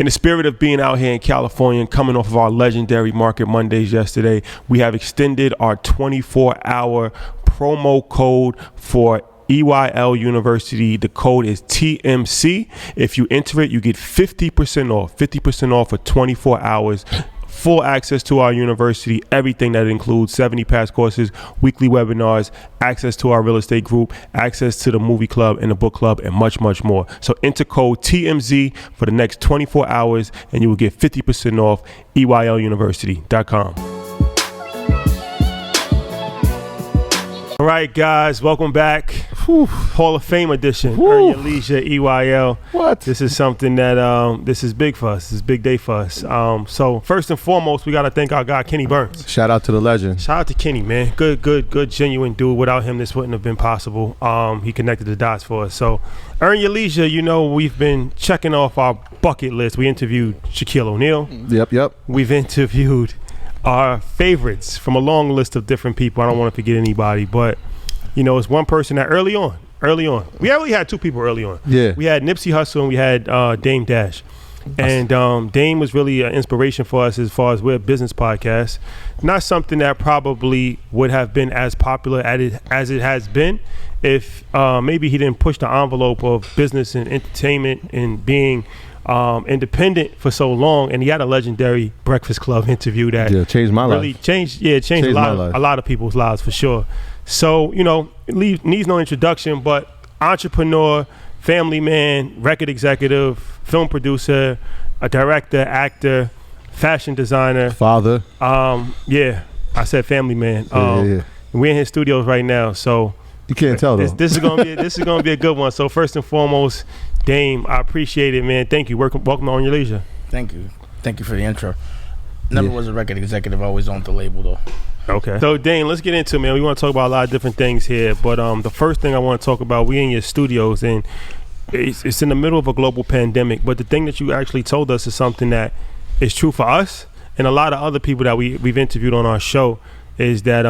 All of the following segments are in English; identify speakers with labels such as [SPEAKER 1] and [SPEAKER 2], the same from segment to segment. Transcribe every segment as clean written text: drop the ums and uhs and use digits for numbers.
[SPEAKER 1] In the spirit of being out here in California and coming off of our legendary Market Mondays yesterday, we have extended our 24-hour promo code for EYL University. The code is TMC. If you enter it, you get 50% off for 24 hours. Full access to our university, everything that includes 70 past courses, weekly webinars, access to our real estate group, access to the movie club and the book club, and much, much more. So enter code TMZ for the next 24 hours and you will get 50% off EYLUniversity.com. All right, guys, welcome back. Whew. Hall of Fame edition. Earn Your Leisure, EYL.
[SPEAKER 2] What?
[SPEAKER 1] This is something that this is big for us. This is a big day for us. So first and foremost, we got to thank our guy Kenny Burns.
[SPEAKER 2] Shout out to the legend.
[SPEAKER 1] Shout out to Kenny, man. Good, genuine dude. Without him, this wouldn't have been possible. He connected the dots for us. So Earn Your Leisure, you know, we've been checking off our bucket list. We interviewed Shaquille O'Neal.
[SPEAKER 2] Yep.
[SPEAKER 1] We've interviewed our favorites from a long list of different people. I don't want to forget anybody, but you know, it's one person that early on, we only had two people early on.
[SPEAKER 2] Yeah.
[SPEAKER 1] We had Nipsey Hussle and we had Dame Dash. And Dame was really an inspiration for us as far as we're a business podcast. Not something that probably would have been as popular as it has been if maybe he didn't push the envelope of business and entertainment and being independent for so long. And he had a legendary Breakfast Club interview that
[SPEAKER 2] changed my
[SPEAKER 1] really
[SPEAKER 2] life.
[SPEAKER 1] Changed a lot of people's lives for sure. So, you know, it needs no introduction, but entrepreneur, family man, record executive, film producer, a director, actor, fashion designer.
[SPEAKER 2] Father.
[SPEAKER 1] I said family man. We're in his studios right now, so
[SPEAKER 2] you can't tell though.
[SPEAKER 1] This is gonna be a good one. So first and foremost, Dame, I appreciate it, man. Thank you. Welcome to On Your Leisure.
[SPEAKER 3] Thank you for the intro. Never was a record executive. Always owned the label though.
[SPEAKER 1] Okay. So Dane, let's get into it, man. We want to talk about a lot of different things here, but the first thing I want to talk about, we in your studios and it's in the middle of a global pandemic, but the thing that you actually told us is something that is true for us and a lot of other people that we've interviewed on our show is that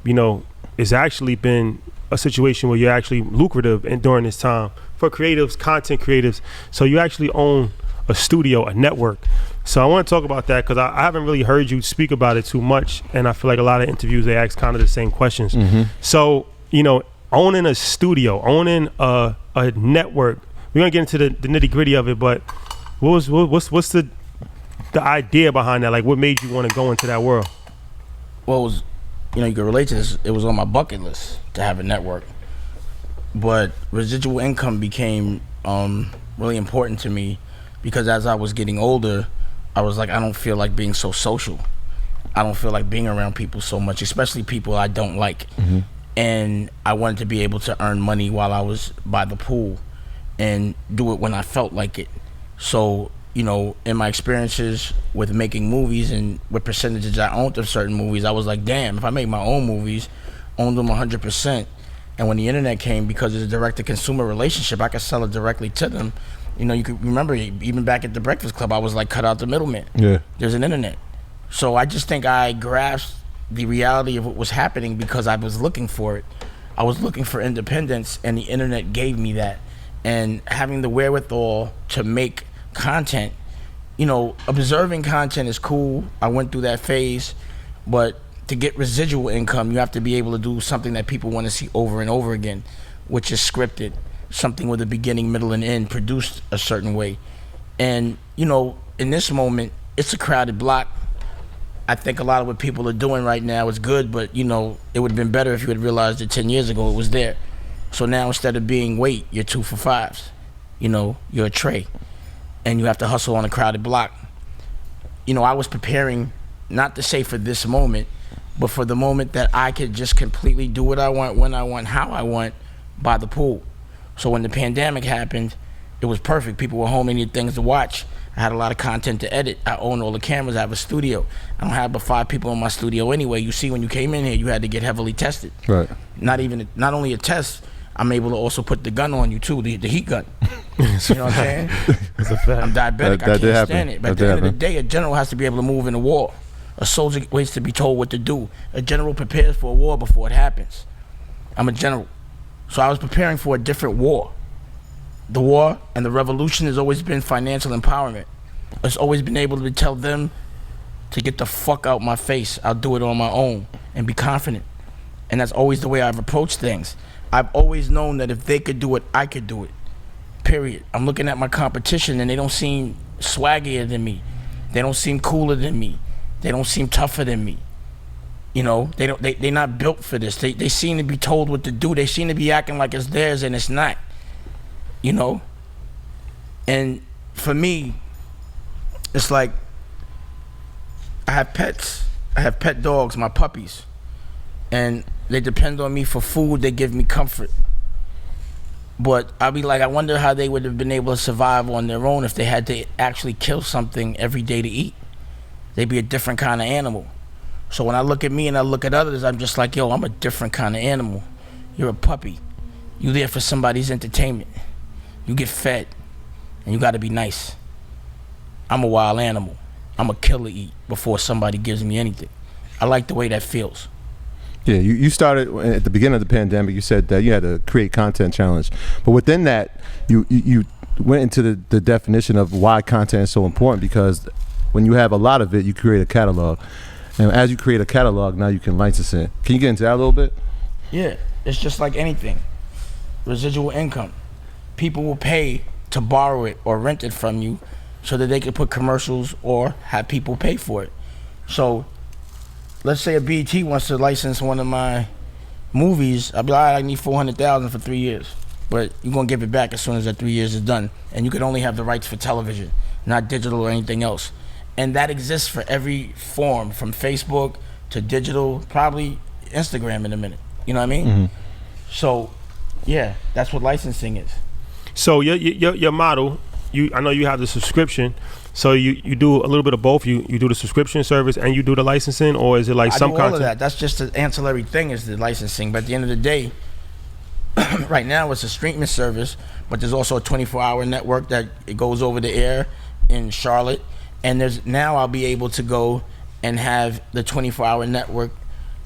[SPEAKER 1] you know, it's actually been a situation where you're actually lucrative during this time for creatives, content creatives. So you actually own a studio, a network. So I want to talk about that because I haven't really heard you speak about it too much, and I feel like a lot of interviews they ask kind of the same questions. Mm-hmm. So, you know, owning a studio, owning a network, we're gonna get into the nitty gritty of it, but what's the idea behind that? Like, what made you want to go into that world?
[SPEAKER 3] Well, it was, you know, you can relate to this. It was on my bucket list to have a network, but residual income became really important to me because as I was getting older, I was like, I don't feel like being so social. I don't feel like being around people so much, especially people I don't like. Mm-hmm. And I wanted to be able to earn money while I was by the pool and do it when I felt like it. So, you know, in my experiences with making movies and what percentages I owned of certain movies, I was like, damn, if I make my own movies, own them 100%. And when the internet came, because it's a direct-to-consumer relationship, I could sell it directly to them. You know, you could remember even back at the Breakfast Club, I was like, cut out the middleman. Yeah. There's an internet. So I just think I grasped the reality of what was happening because I was looking for it. I was looking for independence, and the internet gave me that. And having the wherewithal to make content, you know, observing content is cool. I went through that phase, but to get residual income, you have to be able to do something that people want to see over and over again, which is scripted. Something with a beginning, middle, and end, produced a certain way. And, you know, in this moment, it's a crowded block. I think a lot of what people are doing right now is good, but, you know, it would have been better if you had realized it 10 years ago it was there. So now instead of being wait, you're 2 for 5s. You know, you're a tray. And you have to hustle on a crowded block. You know, I was preparing, not to say for this moment, but for the moment that I could just completely do what I want, when I want, how I want, by the pool. So when the pandemic happened, it was perfect. People were home, they needed things to watch. I had a lot of content to edit. I own all the cameras. I have a studio. I don't have but 5 people in my studio anyway. You see, when you came in here, you had to get heavily tested. Right. Not only a test, I'm able to also put the gun on you too, the heat gun. You know what I'm saying? It's a fact. I'm diabetic. I can't stand it. But at the end of the day, a general has to be able to move in a war. A soldier waits to be told what to do. A general prepares for a war before it happens. I'm a general. So I was preparing for a different war. The war and the revolution has always been financial empowerment. it's always been able to tell them to get the fuck out my face. I'll do it on my own and be confident. And that's always the way I've approached things. I've always known that if they could do it, I could do it. Period. I'm looking at my competition and they don't seem swaggier than me. They don't seem cooler than me. They don't seem tougher than me. You know, they're not built for this. They seem to be told what to do. They seem to be acting like it's theirs and it's not. You know? And for me, it's like I have pets. I have pet dogs, my puppies. And they depend on me for food. They give me comfort. But I'll be like, I wonder how they would have been able to survive on their own if they had to actually kill something every day to eat. They'd be a different kind of animal. So when I look at me and I look at others, I'm just like, yo, I'm a different kind of animal. You're a puppy. You there for somebody's entertainment. You get fed, and you gotta be nice. I'm a wild animal. I'm a kill to eat before somebody gives me anything. I like the way that feels.
[SPEAKER 2] Yeah, you started at the beginning of the pandemic. You said that you had to create content challenge, but within that, you went into the definition of why content is so important, because when you have a lot of it, you create a catalog, and as you create a catalog, now you can license it. Can you get into that a little bit?
[SPEAKER 3] Yeah, it's just like anything. Residual income. People will pay to borrow it or rent it from you so that they can put commercials or have people pay for it. So let's say a BET wants to license one of my movies. I'll be like, all right, I need $400,000 for 3 years, but you're gonna give it back as soon as that 3 years is done, and you could only have the rights for television, not digital or anything else. And that exists for every form, from Facebook to digital, probably Instagram in a minute. You know what I mean?
[SPEAKER 2] Mm-hmm.
[SPEAKER 3] So yeah, that's what licensing is.
[SPEAKER 1] So your model, I know you have the subscription. So you do a little bit of both. You do the subscription service and you do the licensing, or is it like some
[SPEAKER 3] I do all of that. That's just the ancillary thing, is the licensing. But at the end of the day, right now it's a streaming service, but there's also a 24-hour network that it goes over the air in Charlotte. And now I'll be able to go and have the 24-hour network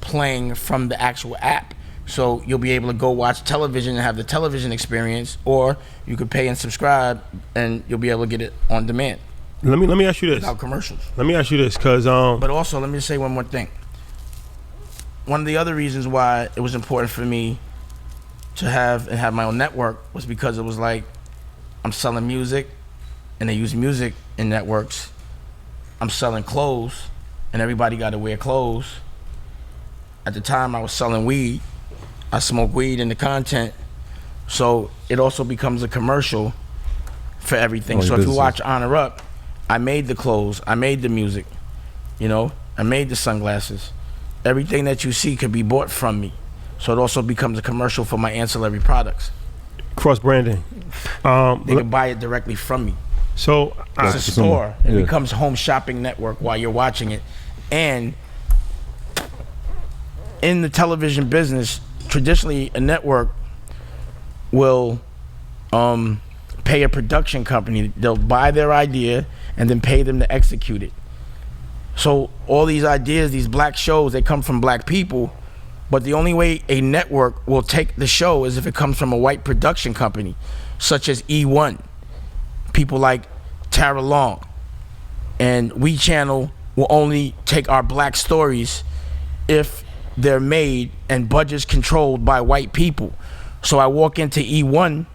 [SPEAKER 3] playing from the actual app. So you'll be able to go watch television and have the television experience, or you could pay and subscribe and you'll be able to get it on demand.
[SPEAKER 1] Let me ask you this.
[SPEAKER 3] Without commercials.
[SPEAKER 1] Let me ask you this, because
[SPEAKER 3] But also, let me just say one more thing. One of the other reasons why it was important for me to have my own network was because it was like, I'm selling music, and they use music in networks. I'm selling clothes, and everybody got to wear clothes. At the time, I was selling weed. I smoke weed in the content. So it also becomes a commercial for everything. So if you watch Honor Up, I made the clothes, I made the music, you know, I made the sunglasses. Everything that you see could be bought from me. So it also becomes a commercial for my ancillary products.
[SPEAKER 1] Cross branding.
[SPEAKER 3] They can buy it directly from me.
[SPEAKER 1] So
[SPEAKER 3] it's a store. It becomes home shopping network while you're watching it. And in the television business, traditionally a network will pay a production company. They'll buy their idea and then pay them to execute it. So all these ideas, these black shows, they come from black people, but the only way a network will take the show is if it comes from a white production company, such as E1. People like Tara Long. And We Channel will only take our black stories if they're made and budgets controlled by white people. So I walk into E1,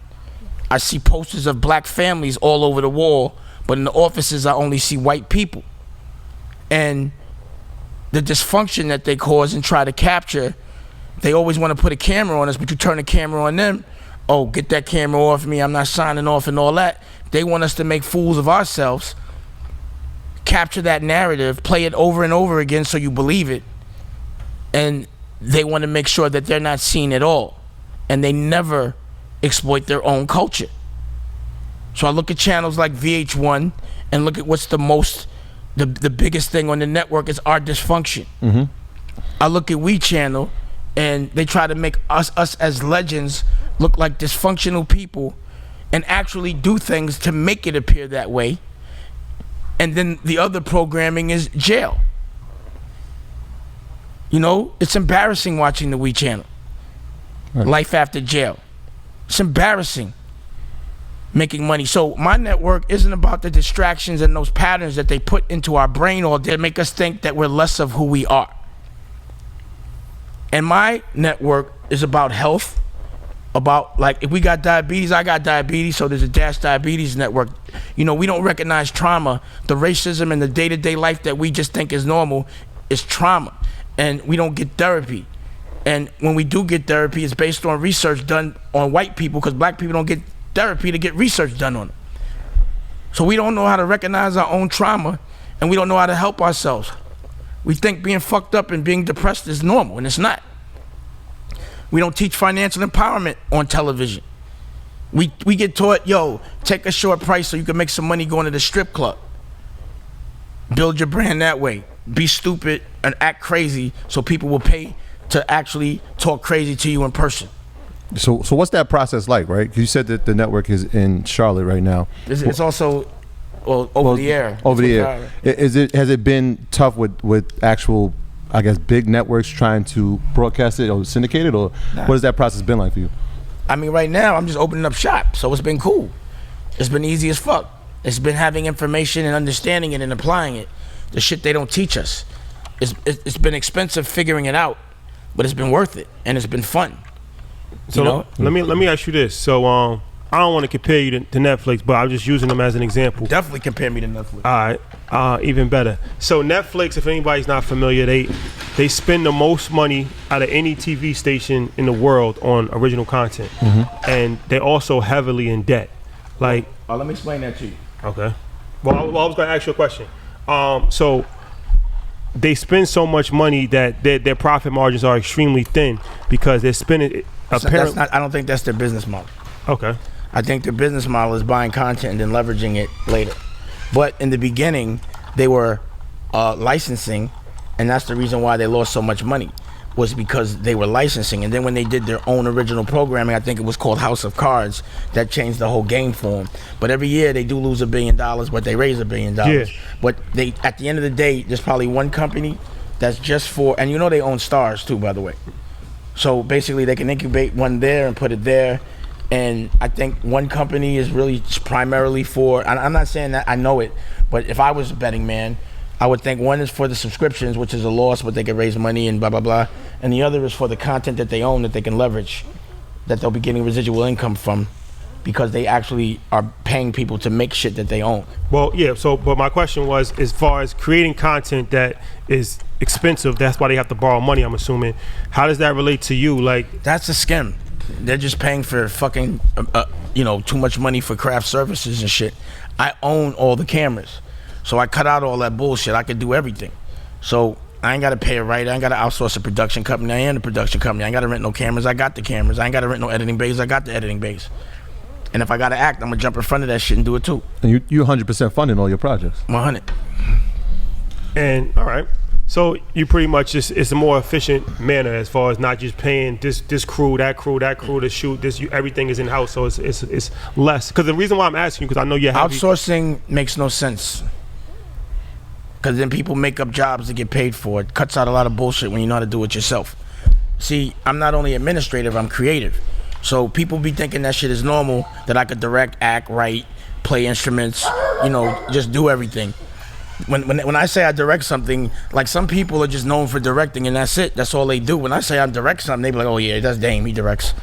[SPEAKER 3] I see posters of black families all over the wall, but in the offices I only see white people. And the dysfunction that they cause and try to capture, they always want to put a camera on us, but you turn the camera on them, oh, get that camera off me, I'm not signing off and all that. They want us to make fools of ourselves, capture that narrative, play it over and over again so you believe it, and they want to make sure that they're not seen at all. And they never exploit their own culture. So I look at channels like VH1 and look at what's the biggest thing on the network is our dysfunction.
[SPEAKER 2] Mm-hmm.
[SPEAKER 3] I look at We Channel and they try to make us as legends look like dysfunctional people and actually do things to make it appear that way. And then the other programming is jail. You know, it's embarrassing watching the We Channel. Right. Life After Jail. It's embarrassing. making money. So my network isn't about the distractions and those patterns that they put into our brain or that make us think that we're less of who we are. And my network is about health, about, like, if we got diabetes, I got diabetes, so there's a Dash Diabetes network. You know, we don't recognize trauma. The racism and the day-to-day life that we just think is normal is trauma. And we don't get therapy. And when we do get therapy, it's based on research done on white people, because black people don't get therapy to get research done on them. So we don't know how to recognize our own trauma, and we don't know how to help ourselves. We think being fucked up and being depressed is normal, and it's not. We don't teach financial empowerment on television. We get taught, yo, take a short price so you can make some money going to the strip club. Build your brand that way. Be stupid and act crazy so people will pay to actually talk crazy to you in person.
[SPEAKER 2] So what's that process like, right? 'Cause you said that the network is in Charlotte right now.
[SPEAKER 3] It's also over the air.
[SPEAKER 2] Over the air. Has it been tough with actual, I guess, big networks trying to broadcast it or syndicate it, or what has that process been like for you?
[SPEAKER 3] I mean, right now I'm just opening up shop, so it's been cool. It's been easy as fuck. It's been having information and understanding it and applying it. The shit they don't teach us. It's been expensive figuring it out, but it's been worth it and it's been fun.
[SPEAKER 1] So
[SPEAKER 3] you know?
[SPEAKER 1] let me ask you this. So I don't want to compare you to Netflix, but I'm just using them as an example.
[SPEAKER 3] Definitely compare me to Netflix.
[SPEAKER 1] All right, even better. So Netflix, if anybody's not familiar, they spend the most money out of any TV station in the world on original content, and they're also heavily in debt. Like,
[SPEAKER 3] let me explain that to you.
[SPEAKER 1] Okay. Well, I was going to ask you a question. So they spend so much money that their profit margins are extremely thin because they're spending. Apparently,
[SPEAKER 3] I don't think that's their business model.
[SPEAKER 1] Okay.
[SPEAKER 3] I think their business model is buying content and then leveraging it later. But in the beginning, they were licensing, and that's the reason why they lost so much money, was because they were licensing. And then when they did their own original programming, I think it was called House of Cards, that changed the whole game for them. But every year they do lose $1 billion, but they raise $1 billion.
[SPEAKER 1] Yeah.
[SPEAKER 3] But they, at the end of the day, there's probably one company that's just for, and you know they own Stars too, by the way. So basically they can incubate one there and put it there. And I think one company is really primarily for, I'm not saying that I know it, but if I was a betting man, I would think one is for the subscriptions, which is a loss, but they can raise money and blah, blah, blah. And the other is for the content that they own that they can leverage, that they'll be getting residual income from, because they actually are paying people to make shit that they own.
[SPEAKER 1] Well, yeah, so, but my question was, as far as creating content that is expensive, that's why they have to borrow money, I'm assuming. How does that relate to you? Like,
[SPEAKER 3] that's a scam. They're just paying for fucking, too much money for craft services and shit. I own all the cameras. So I cut out all that bullshit. I could do everything. So I ain't got to pay a writer. I ain't got to outsource a production company. I am the production company. I ain't got to rent no cameras. I got the cameras. I ain't got to rent no editing bays. I got the editing bays. And if I got to act, I'm going to jump in front of that shit and do it too.
[SPEAKER 2] And you 100% funding all your projects.
[SPEAKER 3] 100.
[SPEAKER 1] And, all right. So you pretty much just, it's a more efficient manner as far as not just paying this crew, that crew to shoot this. Everything is in house, so it's less. Because the reason why I'm asking you, because I know you're heavy.
[SPEAKER 3] Outsourcing makes no sense. Because then people make up jobs to get paid for. It cuts out a lot of bullshit when you know how to do it yourself. See, I'm not only administrative, I'm creative. So people be thinking that shit is normal, that I could direct, act, write, play instruments, just do everything. When I say I direct something, like some people are just known for directing and that's it. That's all they do. When I say I direct something, they be like, oh yeah, that's Dame, he directs.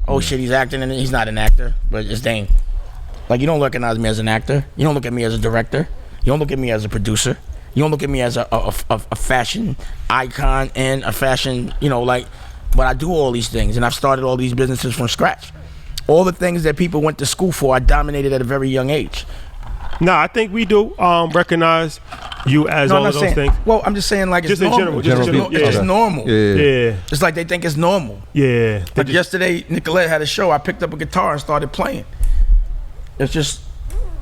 [SPEAKER 3] Oh shit, he's acting, and he's not an actor, but it's Dame. Like, you don't recognize me as an actor. You don't look at me as a director. You don't look at me as a producer. You don't look at me as a fashion icon and a fashion, but I do all these things, and I've started all these businesses from scratch. All the things that people went to school for, I dominated at a very young age.
[SPEAKER 1] No, I think we do recognize you as all of those things.
[SPEAKER 3] Well, I'm just saying, like, it's
[SPEAKER 1] just
[SPEAKER 3] normal.
[SPEAKER 1] In general.
[SPEAKER 3] It's just normal.
[SPEAKER 1] Yeah.
[SPEAKER 3] It's like they think it's normal.
[SPEAKER 1] Yeah.
[SPEAKER 3] Like yesterday, Nicolette had a show. I picked up a guitar and started playing. It's just,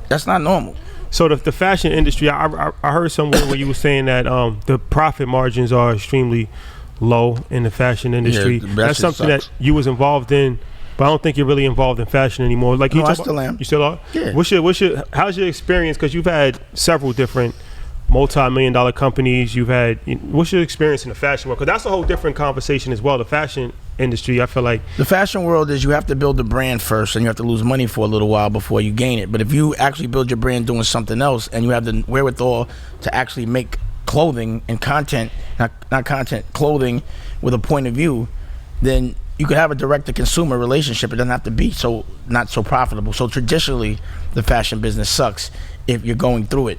[SPEAKER 3] that's not normal.
[SPEAKER 1] So the fashion industry, I heard somewhere where you were saying that the profit margins are extremely low in the fashion industry.
[SPEAKER 3] Yeah,
[SPEAKER 1] that's something
[SPEAKER 3] sucks.
[SPEAKER 1] that you was involved in, but I don't think you're really involved in fashion anymore. Like,
[SPEAKER 3] no, I still am.
[SPEAKER 1] You still are?
[SPEAKER 3] Yeah.
[SPEAKER 1] How's your experience? Because you've had several different multi-million-dollar companies. What's your experience in the fashion world? Because that's a whole different conversation as well. The fashion industry. I feel like
[SPEAKER 3] the fashion world is you have to build the brand first, and you have to lose money for a little while before you gain it. But if you actually build your brand doing something else, and you have the wherewithal to actually make clothing and content, not content, clothing with a point of view, then you could have a direct-to-consumer relationship. It doesn't have to be not so profitable. So traditionally, the fashion business sucks if you're going through it,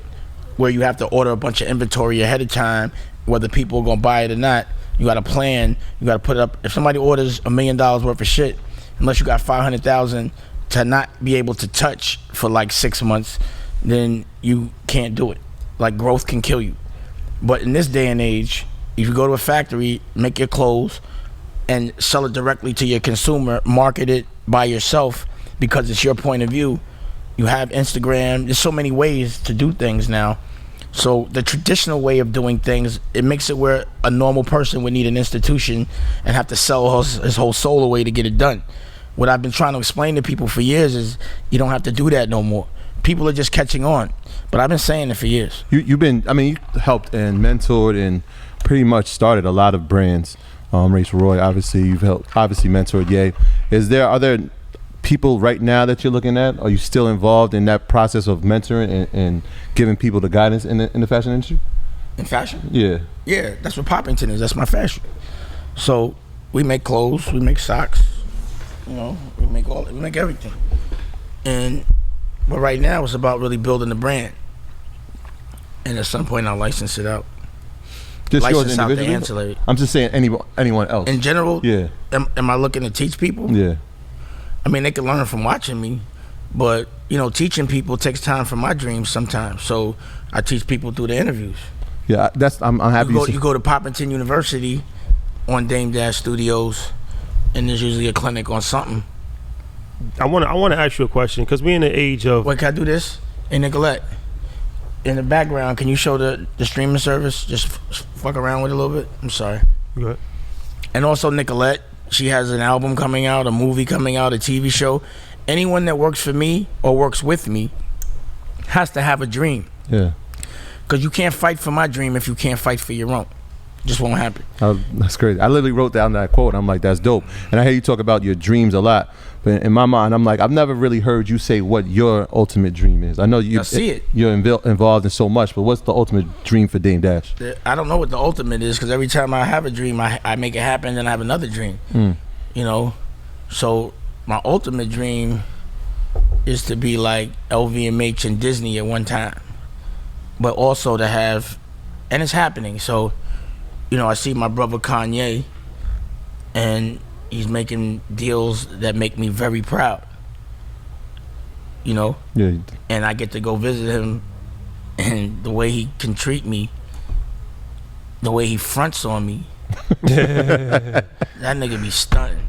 [SPEAKER 3] where you have to order a bunch of inventory ahead of time, whether people are gonna buy it or not. You got to plan. You got to put it up. If somebody orders $1 million worth of shit, unless you got 500,000 to not be able to touch for like 6 months, then you can't do it. Like, growth can kill you. But in this day and age, if you go to a factory, make your clothes, and sell it directly to your consumer, market it by yourself because it's your point of view. You have Instagram. There's so many ways to do things now. So the traditional way of doing things, it makes it where a normal person would need an institution and have to sell his whole soul away to get it done. What I've been trying to explain to people for years is you don't have to do that no more. People are just catching on. But I've been saying it for years.
[SPEAKER 2] You helped and mentored and pretty much started a lot of brands. Race Roy, obviously, you've obviously mentored Ye. Are there people right now that you're looking at? Are you still involved in that process of mentoring and giving people the guidance in the fashion industry?
[SPEAKER 3] In fashion?
[SPEAKER 2] Yeah.
[SPEAKER 3] Yeah, that's what Poppington is. That's my fashion. So we make clothes, we make socks, we make everything. But right now it's about really building the brand. And at some point I'll license it out.
[SPEAKER 2] Just
[SPEAKER 3] license
[SPEAKER 2] yours
[SPEAKER 3] out the
[SPEAKER 2] individually?
[SPEAKER 3] ancillary.
[SPEAKER 2] I'm just saying anyone else.
[SPEAKER 3] In general?
[SPEAKER 2] Yeah.
[SPEAKER 3] Am I looking to teach people?
[SPEAKER 2] Yeah.
[SPEAKER 3] I mean, they can learn from watching me, but teaching people takes time from my dreams sometimes. So I teach people through the interviews.
[SPEAKER 2] Yeah, I'm happy.
[SPEAKER 3] You go to Poppington University on Dame Dash Studios, and there's usually a clinic on something.
[SPEAKER 1] I want to ask you a question because we're in the age of.
[SPEAKER 3] Wait, can I do this? Hey, Nicolette, in the background, can you show the streaming service? Just fuck around with it a little bit. I'm sorry.
[SPEAKER 1] Go ahead.
[SPEAKER 3] And also Nicolette. She has an album coming out, a movie coming out, a TV show. Anyone that works for me or works with me has to have a dream.
[SPEAKER 2] Yeah.
[SPEAKER 3] Because you can't fight for my dream if you can't fight for your own. Just won't happen.
[SPEAKER 2] That's crazy. I literally wrote down that quote. I'm like, that's dope. And I hear you talk about your dreams a lot. But in my mind, I'm like, I've never really heard you say what your ultimate dream is. I know you're involved in so much, but what's the ultimate dream for Dame Dash?
[SPEAKER 3] I don't know what the ultimate is, because every time I have a dream, I make it happen, then I have another dream. So my ultimate dream is to be like LVMH and Disney at one time, but also to have, and it's happening. So I see my brother Kanye, and he's making deals that make me very proud. Yeah. And I get to go visit him, and the way he can treat me, the way he fronts on me, that nigga be stunning.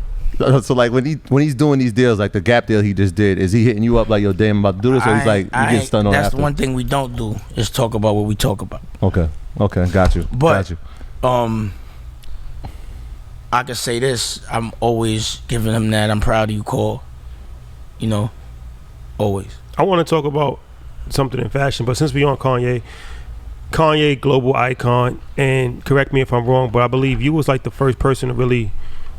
[SPEAKER 2] So like when he's doing these deals, like the Gap deal he just did, is he hitting you up like, yo, damn, I'm about to do this, or he's like, you get stunned on
[SPEAKER 3] That's
[SPEAKER 2] after?
[SPEAKER 3] the one thing we don't do is talk about what we talk about.
[SPEAKER 2] Okay, got you.
[SPEAKER 3] But I can say this, I'm always giving him that I'm proud of you call. Always.
[SPEAKER 1] I want to talk about something in fashion, but since we on Kanye, global icon, and correct me if I'm wrong, but I believe you was like the first person to really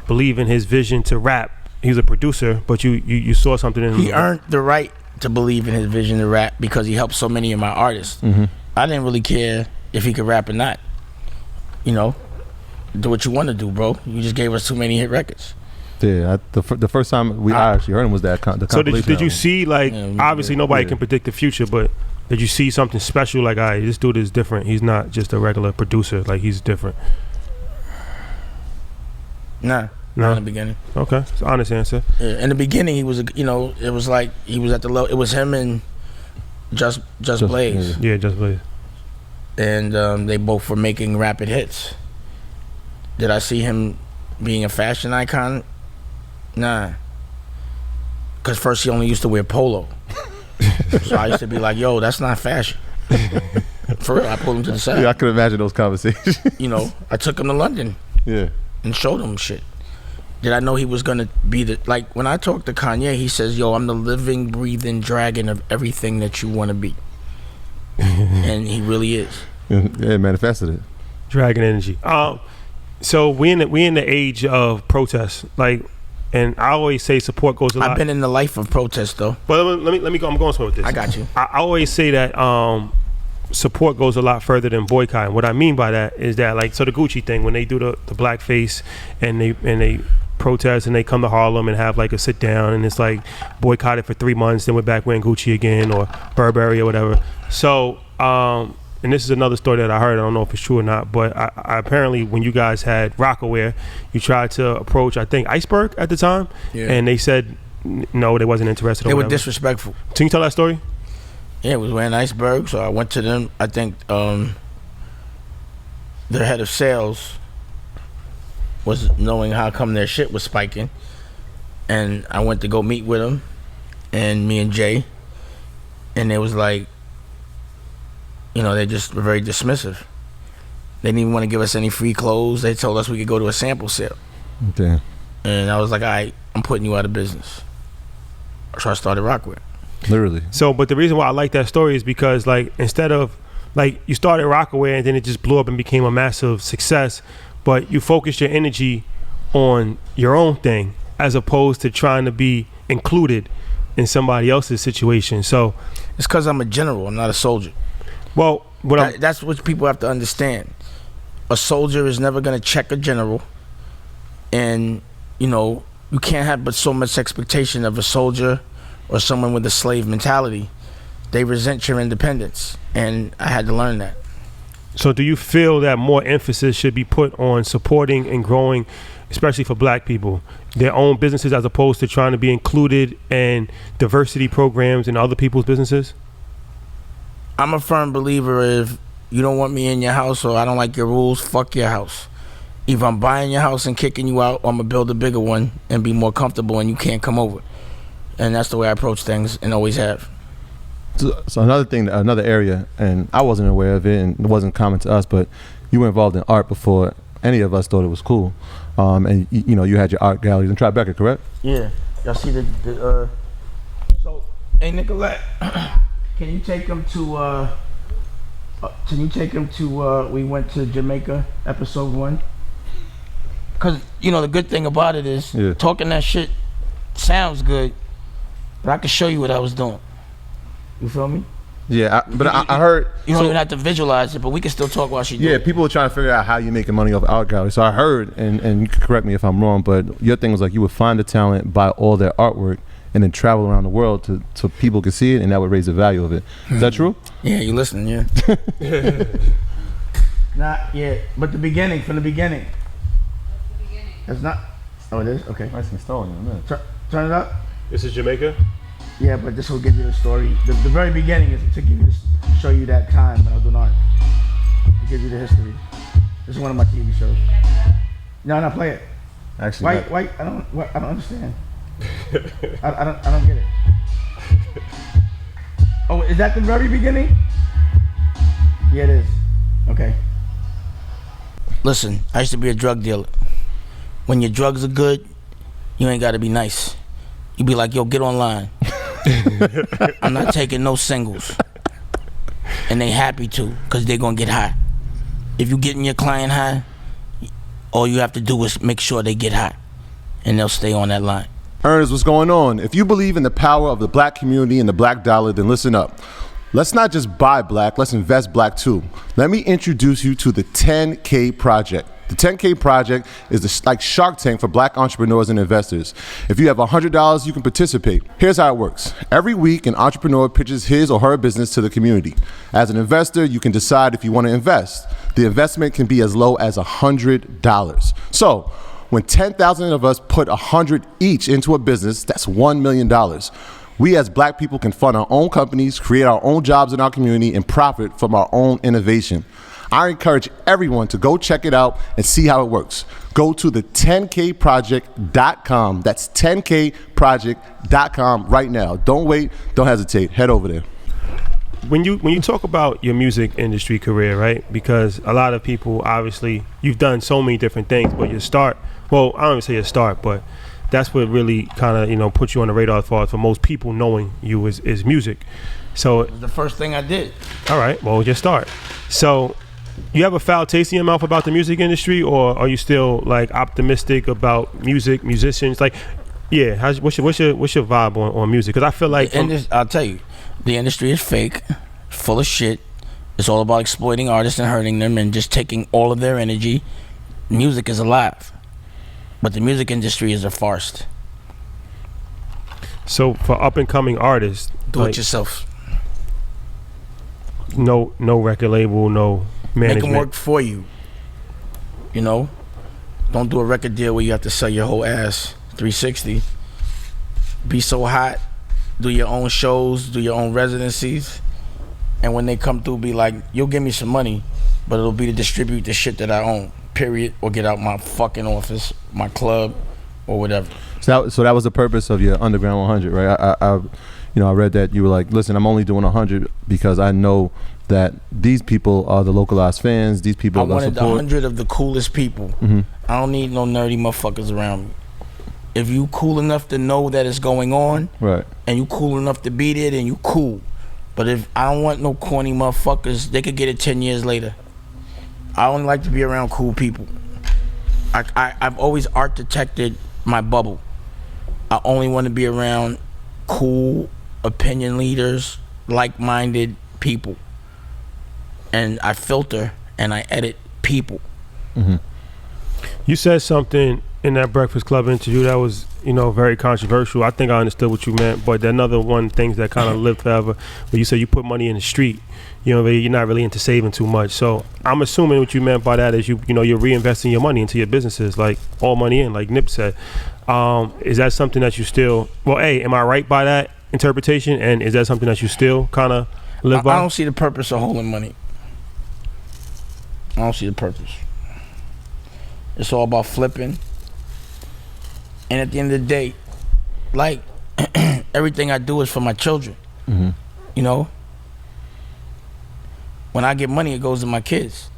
[SPEAKER 1] believe in his vision to rap. He was a producer, but you saw something in him.
[SPEAKER 3] He earned the right to believe in his vision to rap because he helped so many of my artists.
[SPEAKER 2] Mm-hmm.
[SPEAKER 3] I didn't really care if he could rap or not. Do what you want to do, bro. You just gave us too many hit records.
[SPEAKER 2] Yeah, the first time I actually heard him was that the
[SPEAKER 1] So
[SPEAKER 2] compilation
[SPEAKER 1] did you see, like, obviously nobody can predict the future, but did you see something special, like, all right, this dude is different. He's not just a regular producer, like, he's different?
[SPEAKER 3] Nah, not in the beginning.
[SPEAKER 1] Okay, it's an honest answer.
[SPEAKER 3] Yeah, in the beginning, he was, it was like he was at the low. It was him and Just Blaze.
[SPEAKER 1] Yeah, Just Blaze.
[SPEAKER 3] And they both were making rapid hits. Did I see him being a fashion icon? Nah. Because first he only used to wear polo. So I used to be like, yo, that's not fashion. For real, I pulled him to the side.
[SPEAKER 2] Yeah, I could imagine those conversations.
[SPEAKER 3] I took him to London.
[SPEAKER 2] Yeah.
[SPEAKER 3] And showed him shit. Did I know he was gonna be like when I talked to Kanye, he says, yo, I'm the living, breathing dragon of everything that you want to be. And he really is.
[SPEAKER 2] Yeah, manifested it.
[SPEAKER 1] Dragon energy. So we in the age of protest, like, and I always say support goes a lot.
[SPEAKER 3] I've been in the life of protest though.
[SPEAKER 1] Well, let me go. I'm going somewhere with this.
[SPEAKER 3] I got you.
[SPEAKER 1] I always say that support goes a lot further than boycotting. What I mean by that is that, like, so the Gucci thing, when they do the blackface and they protest and they come to Harlem and have like a sit down and it's like boycotted for 3 months, then we're back wearing Gucci again or Burberry or whatever. So and this is another story that I heard. I don't know if it's true or not, but I apparently when you guys had Rockefeller, you tried to approach, I think, Iceberg at the time, and they said no, they wasn't interested.
[SPEAKER 3] They were disrespectful.
[SPEAKER 1] Can you tell that story?
[SPEAKER 3] Yeah, it was wearing Iceberg, so I went to them. I think their head of sales was knowing how come their shit was spiking, and I went to go meet with them, and me and Jay, and it was like, you know, they just were very dismissive. They didn't even want to give us any free clothes. They told us we could go to a sample sale.
[SPEAKER 2] Damn.
[SPEAKER 3] And I was like, all right, I'm putting you out of business. So I started Rockwell.
[SPEAKER 2] Literally.
[SPEAKER 1] So, but the reason why I like that story is because, like, instead of, like, you started Rockaway and then it just blew up and became a massive success, but you focused your energy on your own thing as opposed to trying to be included in somebody else's situation. So
[SPEAKER 3] it's because I'm a general. I'm not a soldier.
[SPEAKER 1] Well,
[SPEAKER 3] that's what people have to understand. A soldier is never going to check a general, and you know, you can't have but so much expectation of a soldier or someone with a slave mentality. They resent your independence, and I had to learn that.
[SPEAKER 1] So do you feel that more emphasis should be put on supporting and growing, especially for black people, their own businesses as opposed to trying to be included in diversity programs in other people's businesses?
[SPEAKER 3] I'm a firm believer, if you don't want me in your house or I don't like your rules, fuck your house. Either I'm buying your house and kicking you out, or I'm gonna build a bigger one and be more comfortable and you can't come over. And that's the way I approach things and always have.
[SPEAKER 2] So another area, and I wasn't aware of it and it wasn't common to us, but you were involved in art before any of us thought it was cool. And you know, you had your art galleries in Tribeca, correct?
[SPEAKER 3] Yeah. Y'all see the so, hey Nicolette, can you take them to we went to Jamaica, episode 1? Cause you know the good thing about it is talking that shit sounds good, but I can show you what I was doing. You feel me?
[SPEAKER 2] Yeah, I heard
[SPEAKER 3] you don't even have to visualize it, but we can still talk while she do it.
[SPEAKER 2] People are trying to figure out how you're making money off art gallery. So I heard, and you can correct me if I'm wrong, but your thing was like you would find the talent, buy all their artwork, and then travel around the world so people could see it, and that would raise the value of it. Is that true?
[SPEAKER 3] Yeah, you listening? Yeah. Not yet, but the beginning, from the beginning. It's not. Oh, it is. Okay.
[SPEAKER 2] Nice and stolen in a minute.
[SPEAKER 3] Turn it up.
[SPEAKER 1] This is Jamaica.
[SPEAKER 3] Yeah, but this will give you the story. The very beginning is to give you this, show you that time when I was doing art. To give you the history. This is one of my TV shows. No, play it.
[SPEAKER 2] Actually,
[SPEAKER 3] wait. I don't understand. I don't get it. Oh, is that the very beginning? Yeah, it is. Okay. Listen, I used to be a drug dealer. When your drugs are good, you ain't got to be nice. You be like, yo, get online. I'm not taking no singles. And they happy to, because they're going to get high. If you getting your client high, all you have to do is make sure they get high. And they'll stay on that line.
[SPEAKER 2] Ernest, what's going on? If you believe in the power of the black community and the black dollar, then listen up. Let's not just buy black, let's invest black too. Let me introduce you to the 10K Project. The 10K Project is like Shark Tank for black entrepreneurs and investors. If you have $100, you can participate. Here's how it works. Every week, an entrepreneur pitches his or her business to the community. As an investor, you can decide if you want to invest. The investment can be as low as $100. So, when 10,000 of us put 100 each into a business, that's $1 million. We as black people can fund our own companies, create our own jobs in our community, and profit from our own innovation. I encourage everyone to go check it out and see how it works. Go to the 10kproject.com. That's 10kproject.com right now. Don't wait, don't hesitate. Head over there.
[SPEAKER 1] When you talk about your music industry career, right? Because a lot of people, obviously, you've done so many different things, but your start, well, I don't even say your start, but that's what really kind of, puts you on the radar for most people knowing you is music. So
[SPEAKER 3] it was the first thing I did.
[SPEAKER 1] All right, well, just start. So You have a foul taste in your mouth about the music industry, or are you still like optimistic about musicians? Like, yeah, what's your vibe on music? Because I feel like
[SPEAKER 3] I'll tell you, the industry is fake, full of shit. It's all about exploiting artists and hurting them and just taking all of their energy. Music is alive, but the music industry is a farce.
[SPEAKER 1] So for up and coming artists,
[SPEAKER 3] do it yourself.
[SPEAKER 1] No record label, no management.
[SPEAKER 3] Make them work for you. You know, don't do a record deal where you have to sell your whole ass 360. Be so hot. Do your own shows. Do your own residencies. And when they come through, be like, you'll give me some money, but it'll be to distribute the shit that I own. Period. Or get out my fucking office, my club, or whatever.
[SPEAKER 2] So that was the purpose of your Underground 100, right? I read that you were like, listen, I'm only doing 100 because I know that these people are the localized fans. These people are going to support.
[SPEAKER 3] I wanted 100 of the coolest people.
[SPEAKER 2] Mm-hmm.
[SPEAKER 3] I don't need no nerdy motherfuckers around me. If you cool enough to know that it's going on,
[SPEAKER 2] right, and
[SPEAKER 3] you cool enough to be there, then you cool. But if I don't want no corny motherfuckers, they could get it 10 years later. I only like to be around cool people. I've always architected my bubble. I only want to be around cool opinion leaders, like-minded people. And I filter and I edit people.
[SPEAKER 1] Mm-hmm. You said something in that Breakfast Club interview that was, very controversial. I think I understood what you meant, but another one things that kind of lived forever. But you said you put money in the street. You're not really into saving too much. So I'm assuming what you meant by that is you're reinvesting your money into your businesses, like all money in, like Nip said. Is that something that you still? Well, am I right by that interpretation? And is that something that you still kind of live by?
[SPEAKER 3] I don't see the purpose of holding money. I don't see the purpose. It's all about flipping. And at the end of the day, like, everything I do is for my children.
[SPEAKER 2] Mm-hmm.
[SPEAKER 3] When I get money, it goes to my kids.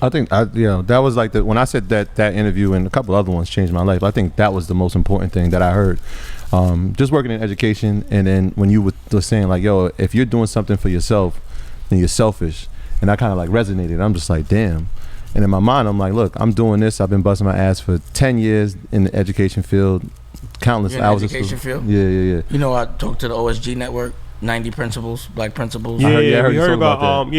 [SPEAKER 2] I think that was like when I said that interview and a couple other ones changed my life. I think that was the most important thing that I heard. Just working in education, and then when you were saying like, yo, if you're doing something for yourself, then you're selfish. And I kind of like resonated. I'm just like, damn. And in my mind, I'm like, look, I'm doing this. I've been busting my ass for 10 years in the education field, countless hours.
[SPEAKER 3] Education field?
[SPEAKER 2] Yeah.
[SPEAKER 3] I talked to the OSG network, 90 principals, black principals.
[SPEAKER 1] Yeah, we heard about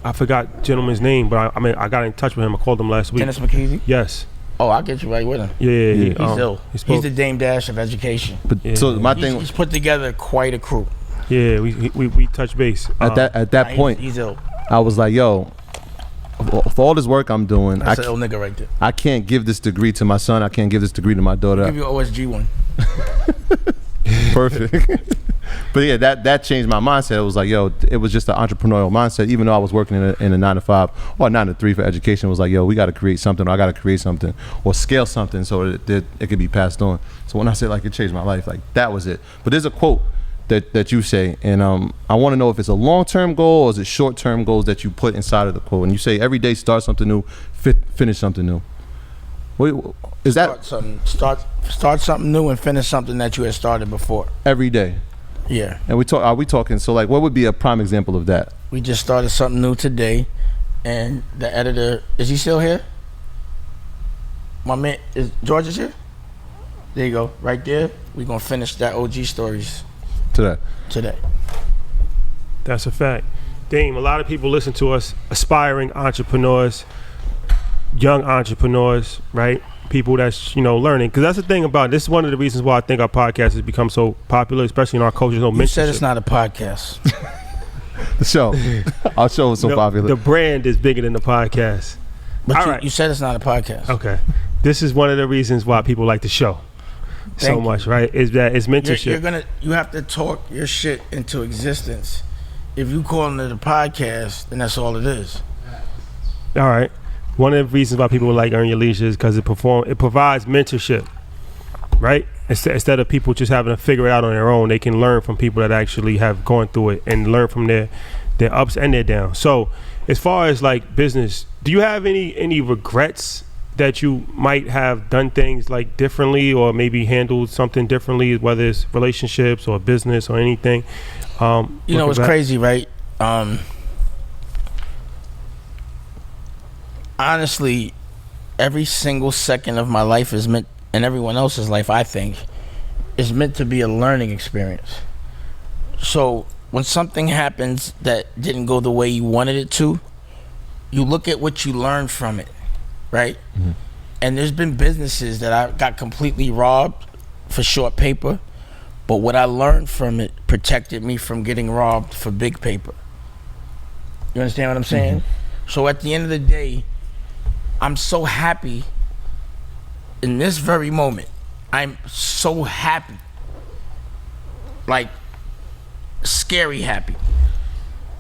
[SPEAKER 1] I forgot gentleman's name, but I got in touch with him. I called him last week.
[SPEAKER 3] Dennis McKeesey?
[SPEAKER 1] Yes.
[SPEAKER 3] Oh, I'll get you right with him.
[SPEAKER 1] Yeah.
[SPEAKER 3] He's ill. He's the Dame Dash of education.
[SPEAKER 2] But so my thing,
[SPEAKER 3] he's put together quite a crew.
[SPEAKER 1] Yeah, we touch base.
[SPEAKER 2] At that point,
[SPEAKER 3] he's ill.
[SPEAKER 2] I was like, yo, for all this work I'm doing,
[SPEAKER 3] that's an ill nigga right there.
[SPEAKER 2] I can't give this degree to my son. I can't give this degree to my daughter.
[SPEAKER 3] I'll give you an OSG one.
[SPEAKER 2] Perfect. But yeah, that changed my mindset. It was like, yo, it was just an entrepreneurial mindset. Even though I was working in a 9 to 5 or 9 to 3 for education, it was like, yo, we got to create something. Or I got to create something or scale something so that it could be passed on. So when I said like it changed my life, like that was it. But there's a quote that you say, and I want to know if it's a long-term goal or is it short-term goals that you put inside of the quote. And you say every day start something new, finish something new. Is that
[SPEAKER 3] start something new and finish something that you had started before
[SPEAKER 2] every day?
[SPEAKER 3] Yeah.
[SPEAKER 2] And are we talking? So like, what would be a prime example of that?
[SPEAKER 3] We just started something new today, and the editor, is he still here? My man, is George here? There you go, right there. We're gonna finish that OG stories today.
[SPEAKER 1] That's a fact. Dame, a lot of people listen to us, aspiring entrepreneurs, young entrepreneurs, right? People that's learning, because that's the thing about this is one of the reasons why I think our podcast has become so popular, especially in our culture.
[SPEAKER 3] You said it's not a podcast.
[SPEAKER 2] The show, our show is so popular.
[SPEAKER 1] The brand is bigger than the podcast.
[SPEAKER 3] But you said it's not a podcast.
[SPEAKER 1] Okay, this is one of the reasons why people like the show so much, right? Is that it's mentorship.
[SPEAKER 3] You have to talk your shit into existence. If you calling it a podcast, then that's all it is.
[SPEAKER 1] All right. One of the reasons why people like Earn Your Leisure is because it provides mentorship, right? Instead of people just having to figure it out on their own, they can learn from people that actually have gone through it and learn from their ups and their downs. So as far as like business, do you have any regrets that you might have done things like differently or maybe handled something differently, whether it's relationships or business or anything?
[SPEAKER 3] It's crazy, right? honestly, every single second of my life is meant, and everyone else's life, I think, is meant to be a learning experience. So when something happens that didn't go the way you wanted it to, you look at what you learned from it, right? Mm-hmm. And there's been businesses that I got completely robbed for short paper, but what I learned from it protected me from getting robbed for big paper. You understand what I'm saying? Mm-hmm. So at the end of the day, I'm so happy in this very moment. I'm so happy. Like, scary happy.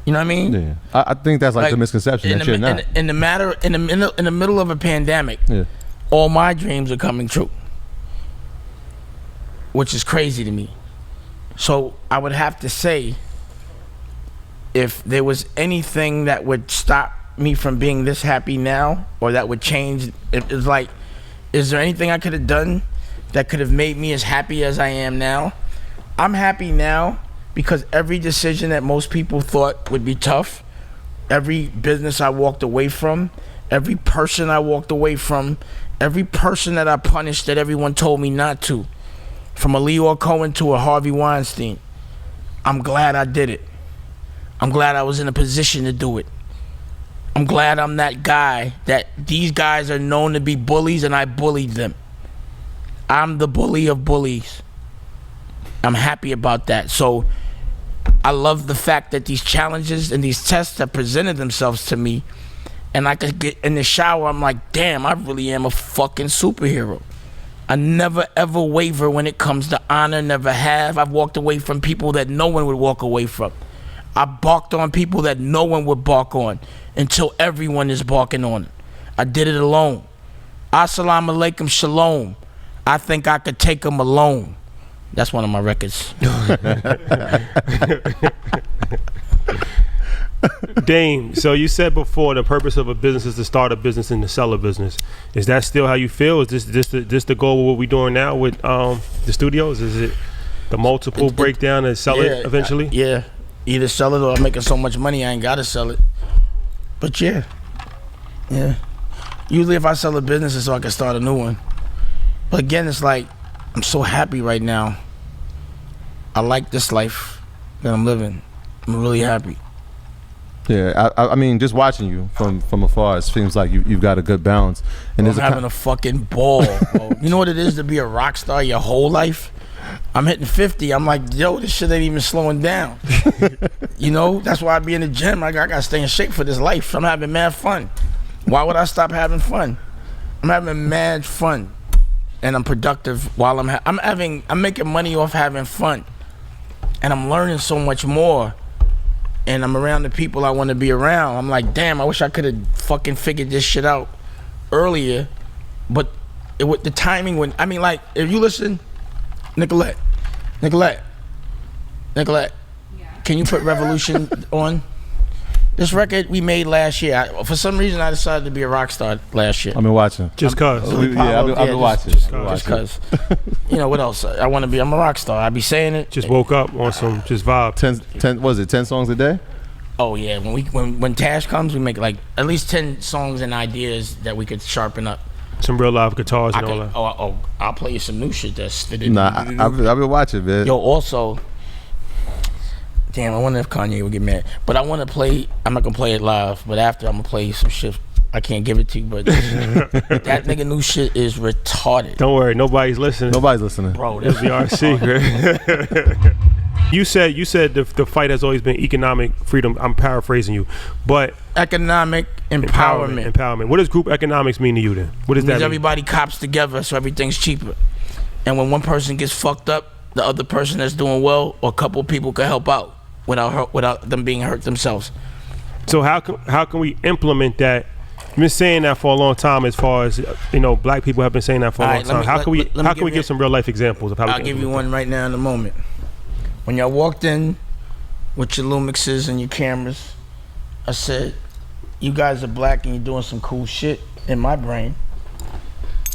[SPEAKER 3] You know what I mean?
[SPEAKER 2] Yeah. I think that's like the misconception that you're not.
[SPEAKER 3] In the middle of a pandemic, all my dreams are coming true, which is crazy to me. So I would have to say, if there was anything that would stop me from being this happy now, or that would change, it's like, is there anything I could have done that could have made me as happy as I am now? I'm happy now because every decision that most people thought would be tough, every business I walked away from, every person I walked away from, every person that I punished that everyone told me not to, from a Leor Cohen to a Harvey Weinstein, I'm glad I did it. I'm glad I was in a position to do it. I'm glad I'm that guy that these guys are known to be bullies and I bullied them. I'm the bully of bullies. I'm happy about that. So I love the fact that these challenges and these tests have presented themselves to me, and I could get in the shower, I'm like, damn, I really am a fucking superhero. I never ever waver when it comes to honor, never have. I've walked away from people that no one would walk away from. I barked on people that no one would bark on until everyone is barking on it. I did it alone. Assalamu alaikum shalom. I think I could take them alone. That's one of my records.
[SPEAKER 1] Dame, so you said before the purpose of a business is to start a business and to sell a business. Is that still how you feel? Is this the goal of what we're doing now with the studios? Is it the multiple breakdown and sell it eventually?
[SPEAKER 3] Yeah. Either sell it or I'm making so much money I ain't gotta sell it. But yeah. Usually if I sell a business it's so I can start a new one. But again, it's like, I'm so happy right now. I like this life that I'm living. I'm really happy.
[SPEAKER 2] Yeah, I mean, just watching you from afar, it seems like you've got a good balance. And
[SPEAKER 3] I'm having a fucking ball, bro. You know what it is to be a rock star your whole life? I'm hitting 50. I'm like, yo, this shit ain't even slowing down. You know, that's why I be in the gym. I gotta stay in shape for this life. I'm having mad fun. Why would I stop having fun? I'm having mad fun, and I'm productive while I'm making money off having fun, and I'm learning so much more. And I'm around the people I want to be around. I'm like, damn, I wish I could have fucking figured this shit out earlier. But the timing when, I mean, like, if you listen, Nicolette, yeah. Can you put Revolution on? This record we made last year. For some reason, I decided to be a rock star last year.
[SPEAKER 2] I've been watching.
[SPEAKER 1] Just cause.
[SPEAKER 2] I've been watching.
[SPEAKER 3] Just cause. You know, what else? I'm a rock star. I be saying it.
[SPEAKER 1] Just woke up on some just vibe.
[SPEAKER 2] 10 songs a day?
[SPEAKER 3] Oh yeah, when Tash comes, we make like at least 10 songs and ideas that we could sharpen up.
[SPEAKER 1] Some real live guitars and all that.
[SPEAKER 3] Oh, I'll play you some new shit that's.
[SPEAKER 2] Nah, I've been watching, man.
[SPEAKER 3] Yo, also, damn, I wonder if Kanye would get mad. But I want to play. I'm not gonna play it live, but after I'm gonna play some shit. I can't give it to you, but that nigga new shit is retarded.
[SPEAKER 1] Don't worry, nobody's listening.
[SPEAKER 3] Bro,
[SPEAKER 1] this be our secret. You said the fight has always been economic freedom. I'm paraphrasing you, but
[SPEAKER 3] economic empowerment.
[SPEAKER 1] What does group economics mean to you then? What does that mean?
[SPEAKER 3] Everybody cops together, so everything's cheaper. And when one person gets fucked up, the other person that's doing well, or a couple people can help out without them being hurt themselves.
[SPEAKER 1] So how can we implement that? You've been saying that for a long time, as far as black people have been saying that for a long time. How can we give some real life examples of how?
[SPEAKER 3] I'll give you one right now in a moment. When y'all walked in with your Lumixes and your cameras, I said, you guys are black and you're doing some cool shit in my brain.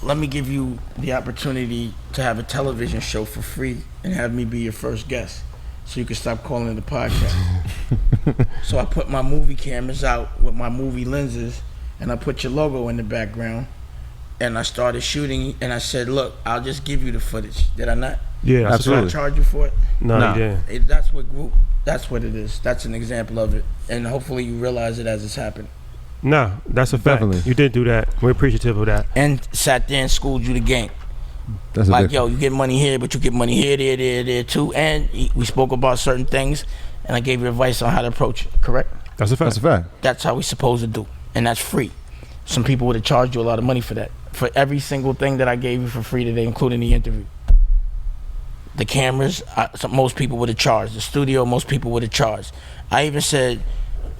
[SPEAKER 3] Let me give you the opportunity to have a television show for free and have me be your first guest so you can stop calling it a podcast. So I put my movie cameras out with my movie lenses and I put your logo in the background, and I started shooting, and I said, look, I'll just give you the footage. Did I not?
[SPEAKER 1] Yeah,
[SPEAKER 2] absolutely.
[SPEAKER 3] Did I charge you for it?
[SPEAKER 1] No,
[SPEAKER 2] Nah.
[SPEAKER 1] you didn't.
[SPEAKER 3] That's what it is. That's an example of it, and hopefully you realize it as it's happening.
[SPEAKER 1] No, that's a fact.
[SPEAKER 2] Definitely.
[SPEAKER 1] You did do that. We're appreciative of that.
[SPEAKER 3] And sat there and schooled you the game.
[SPEAKER 2] That's a
[SPEAKER 3] Like,
[SPEAKER 2] big,
[SPEAKER 3] yo, you get money here, but you get money here, there too. And we spoke about certain things, and I gave you advice on how to approach it, correct?
[SPEAKER 1] That's a fact.
[SPEAKER 2] that's a fact.
[SPEAKER 3] That's how we supposed to do. And that's free. Some people would have charged you a lot of money for that. For every single thing that I gave you for free today, including the interview. The cameras, most people would have charged. The studio, most people would have charged. I even said,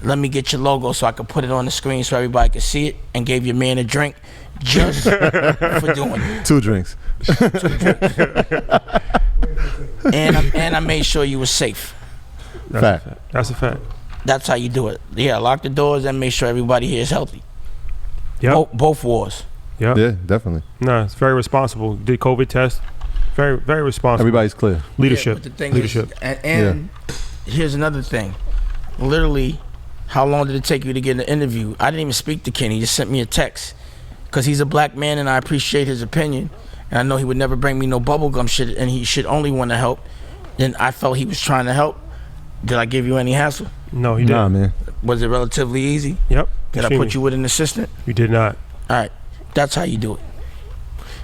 [SPEAKER 3] let me get your logo so I could put it on the screen so everybody could see it, and gave your man a drink just for doing it.
[SPEAKER 2] 2 drinks.
[SPEAKER 3] And I made sure you were safe.
[SPEAKER 2] Fact.
[SPEAKER 1] That's a fact.
[SPEAKER 3] That's how you do it. Yeah, lock the doors and make sure everybody here is healthy.
[SPEAKER 1] Yep.
[SPEAKER 3] Both wars.
[SPEAKER 1] Yep.
[SPEAKER 2] Yeah, definitely.
[SPEAKER 1] No, it's very responsible. Did COVID test. Very, very responsible.
[SPEAKER 2] Everybody's clear.
[SPEAKER 1] Leadership.
[SPEAKER 3] Yeah, but the thing
[SPEAKER 1] Leadership.
[SPEAKER 3] is, and here's another thing. Literally, how long did it take you to get an interview? I didn't even speak to Kenny. He just sent me a text. Because he's a black man and I appreciate his opinion. And I know he would never bring me no bubblegum shit and he should only want to help. Then I felt he was trying to help. Did I give you any hassle?
[SPEAKER 1] No, he didn't.
[SPEAKER 2] Nah, man.
[SPEAKER 3] Was it relatively easy?
[SPEAKER 1] Yep.
[SPEAKER 3] Did I put you with an assistant?
[SPEAKER 1] You did not.
[SPEAKER 3] All right. That's how you do it.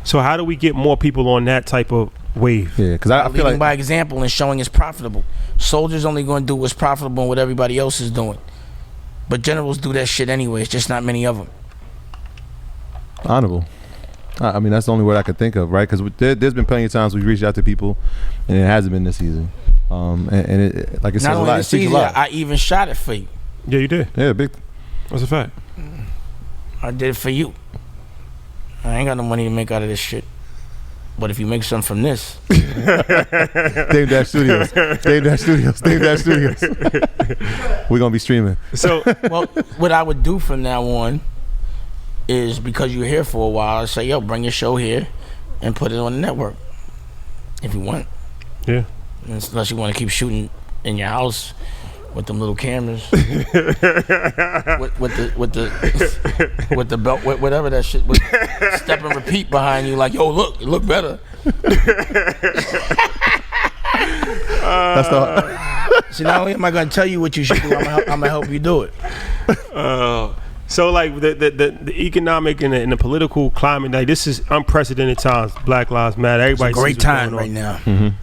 [SPEAKER 1] So how do we get more people on that type of wave?
[SPEAKER 2] Yeah, because I feel
[SPEAKER 3] Leading
[SPEAKER 2] like
[SPEAKER 3] by example and showing it's profitable. Soldiers only going to do what's profitable and what everybody else is doing. But generals do that shit anyway. It's just not many of them.
[SPEAKER 2] honorable. I mean, that's the only word I could think of, right? Because there's been plenty of times we've reached out to people, and it hasn't been this season. And it, like I said,
[SPEAKER 3] Not
[SPEAKER 2] a
[SPEAKER 3] only
[SPEAKER 2] lot.
[SPEAKER 3] this
[SPEAKER 2] It speaks a
[SPEAKER 3] season,
[SPEAKER 2] lot.
[SPEAKER 3] I even shot it for you.
[SPEAKER 1] Yeah, you did.
[SPEAKER 2] Yeah, big.
[SPEAKER 1] That's a fact.
[SPEAKER 3] I did it for you. I ain't got no money to make out of this shit. But if you make something from this,
[SPEAKER 2] Dave Dash Studios. Dave Dash Studios. Dave Dash Studios. We're gonna be streaming.
[SPEAKER 1] So
[SPEAKER 3] well, what I would do from now on is, because you're here for a while, I say, yo, bring your show here and put it on the network if you want.
[SPEAKER 1] yeah.
[SPEAKER 3] Unless you want to keep shooting in your house with them little cameras, with the belt, whatever that shit, with step and repeat behind you, like, yo, look, it look better.
[SPEAKER 2] That's the.
[SPEAKER 3] See, not only am I gonna tell you what you should do, I'm gonna help you do it.
[SPEAKER 1] So like the economic and the political climate, like this is unprecedented times. Black Lives Matter. Everybody
[SPEAKER 3] It's a great
[SPEAKER 1] sees what's
[SPEAKER 3] time
[SPEAKER 1] going
[SPEAKER 3] right
[SPEAKER 1] on.
[SPEAKER 3] now.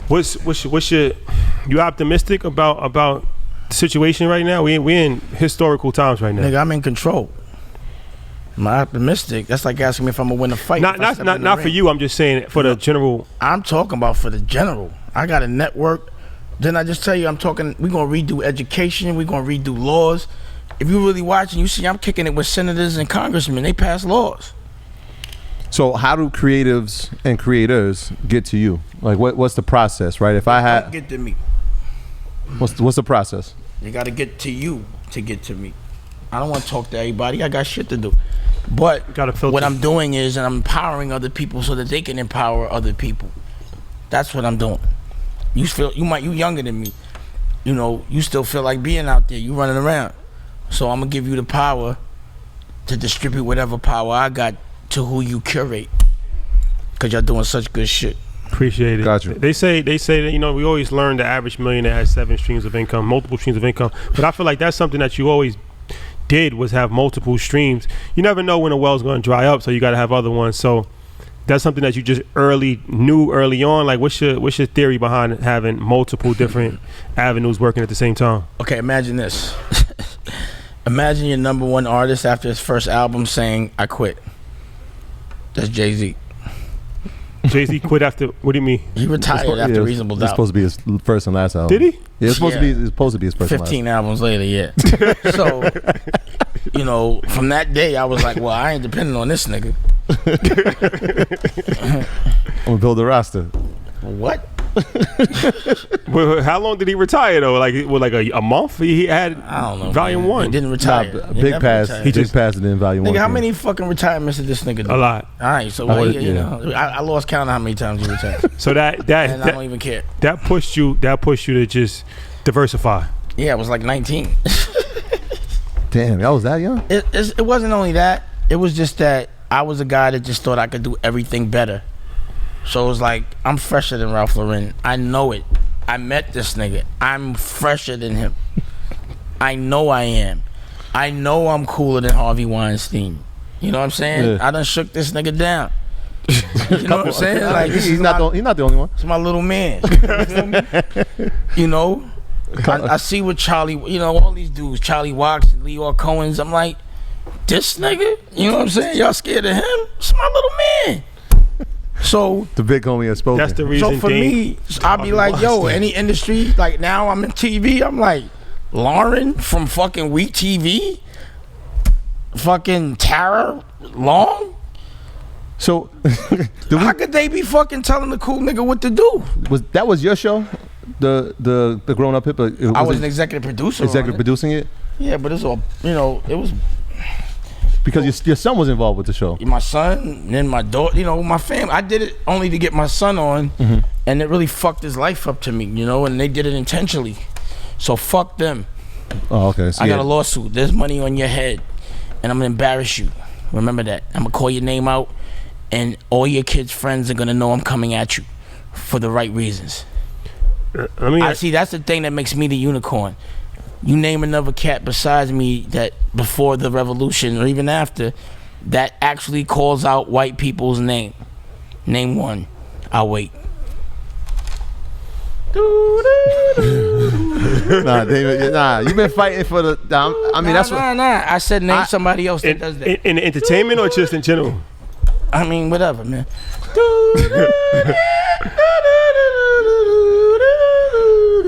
[SPEAKER 1] What's your you optimistic about the situation right now? We in historical times right now.
[SPEAKER 3] Nigga, I'm in control. Am I optimistic? That's like asking me if I'm gonna win a fight.
[SPEAKER 1] Not
[SPEAKER 3] if I step in the
[SPEAKER 1] not for
[SPEAKER 3] ring.
[SPEAKER 1] you. I'm just saying for the general.
[SPEAKER 3] I'm talking about for the general. I got a network. Didn't I just tell you I'm talking? We're gonna redo education. We're gonna redo laws. If you really watching, you see I'm kicking it with senators and congressmen. They pass laws.
[SPEAKER 2] So how do creatives and creators get to you? Like what's the process, right? If I had,
[SPEAKER 3] Get to me.
[SPEAKER 2] what's the process?
[SPEAKER 3] You got to get to you to get to me. I don't want to talk to everybody. I got shit to do. But
[SPEAKER 1] Gotta filter.
[SPEAKER 3] what I'm doing is, and I'm empowering other people so that they can empower other people. That's what I'm doing. You younger than me. You know, you still feel like being out there. You running around. So I'm gonna give you the power to distribute whatever power I got to who you curate. Cause y'all doing such good shit.
[SPEAKER 1] Appreciate it.
[SPEAKER 2] Gotcha.
[SPEAKER 1] They say that we always learn the average millionaire has 7 streams of income, multiple streams of income. But I feel like that's something that you always did, was have multiple streams. You never know when a well's going to dry up, so you got to have other ones. So that's something that you just knew early on. Like what's your theory behind having multiple different avenues working at the same time?
[SPEAKER 3] Okay, imagine this. Imagine your number one artist after his first album saying, I quit. That's Jay-Z.
[SPEAKER 1] Jay-Z quit after, what do you mean?
[SPEAKER 3] He retired after Reasonable
[SPEAKER 2] It's
[SPEAKER 3] Doubt.
[SPEAKER 2] supposed to be his first and last album.
[SPEAKER 1] Did he?
[SPEAKER 2] Yeah, it's supposed
[SPEAKER 3] Yeah.
[SPEAKER 2] to be his first
[SPEAKER 3] 15 albums later, yeah. So, you know, from that day, I was like, well, I ain't depending on this nigga.
[SPEAKER 2] and last. I'm gonna build a roster.
[SPEAKER 3] What?
[SPEAKER 1] Well, how long did he retire though? Like a month? He had
[SPEAKER 3] I don't know.
[SPEAKER 1] Volume
[SPEAKER 3] man.
[SPEAKER 1] 1.
[SPEAKER 3] He didn't retire.
[SPEAKER 2] Nah,
[SPEAKER 3] He
[SPEAKER 2] Big
[SPEAKER 3] never
[SPEAKER 2] Pass.
[SPEAKER 3] retired.
[SPEAKER 2] He just passed it in Volume 1.
[SPEAKER 3] Nigga, how many fucking retirements did this nigga do?
[SPEAKER 1] A lot.
[SPEAKER 3] All right, so you know, I lost count of how many times he retired.
[SPEAKER 1] So
[SPEAKER 3] And I don't
[SPEAKER 1] that
[SPEAKER 3] even care.
[SPEAKER 1] pushed you to just diversify.
[SPEAKER 3] Yeah, it was like 19.
[SPEAKER 2] Damn, y'all was that young?
[SPEAKER 3] It wasn't only that. It was just that I was a guy that just thought I could do everything better. So it was like, I'm fresher than Ralph Lauren. I know it. I met this nigga. I'm fresher than him. I know I am. I know I'm cooler than Harvey Weinstein. You know what I'm saying?
[SPEAKER 2] Yeah.
[SPEAKER 3] I done shook this nigga down. You know what I'm saying? Like,
[SPEAKER 2] he's not the only one.
[SPEAKER 3] It's my little man. You know? I see what Charlie, you know, all these dudes, Charlie Watts and Leo Cohen's. I'm like, this nigga, you know what I'm saying? Y'all scared of him? It's my little man. So
[SPEAKER 2] The big homie has spoken.
[SPEAKER 1] That's the reason.
[SPEAKER 3] so for me, I'll be like, yo, any industry, like now I'm in TV, I'm like, Lauren from fucking We TV, fucking Tara Long.
[SPEAKER 2] So,
[SPEAKER 3] How could they be fucking telling the cool nigga what to do?
[SPEAKER 2] was your show? The Grown Up Hip?
[SPEAKER 3] I was an executive producer.
[SPEAKER 2] executive
[SPEAKER 3] on it.
[SPEAKER 2] producing it?
[SPEAKER 3] Yeah, but it's all, you know, it was
[SPEAKER 2] Because your son was involved with the show.
[SPEAKER 3] my son and then my daughter, you know, my family. I did it only to get my son on, and it really fucked his life up to me, you know, and they did it intentionally. So fuck them.
[SPEAKER 2] Oh, okay. So
[SPEAKER 3] I got a lawsuit. There's money on your head, and I'm gonna embarrass you. Remember that. I'm gonna call your name out, and all your kids' friends are gonna know I'm coming at you for the right reasons.
[SPEAKER 1] I mean,
[SPEAKER 3] I see. That's the thing that makes me the unicorn. You name another cat besides me that before the revolution or even after that actually calls out white people's name. Name one. I'll wait.
[SPEAKER 2] Nah, David. Nah, you've been fighting for the. I mean, that's what.
[SPEAKER 3] Nah. I said name somebody else that does that.
[SPEAKER 1] in entertainment or just in general?
[SPEAKER 3] I mean, whatever, man.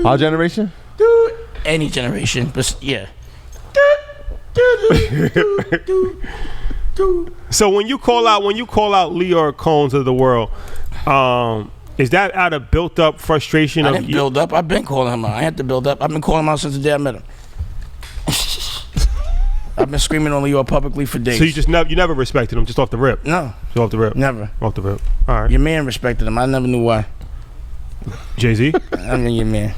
[SPEAKER 2] Our generation.
[SPEAKER 3] Any generation, but yeah.
[SPEAKER 1] So when you call out Leo Combs of the world, is that out of built up frustration?
[SPEAKER 3] I didn't build up. I've been calling him out. I had to build up. I've been calling him out since the day I met him. I've been screaming on Leo publicly for days.
[SPEAKER 1] So you never respected him, just off the rip?
[SPEAKER 3] No,
[SPEAKER 1] Just off the rip?
[SPEAKER 3] never.
[SPEAKER 1] Off the rip. All right.
[SPEAKER 3] Your man respected him. I never knew why.
[SPEAKER 1] Jay-Z?
[SPEAKER 3] I mean, your man.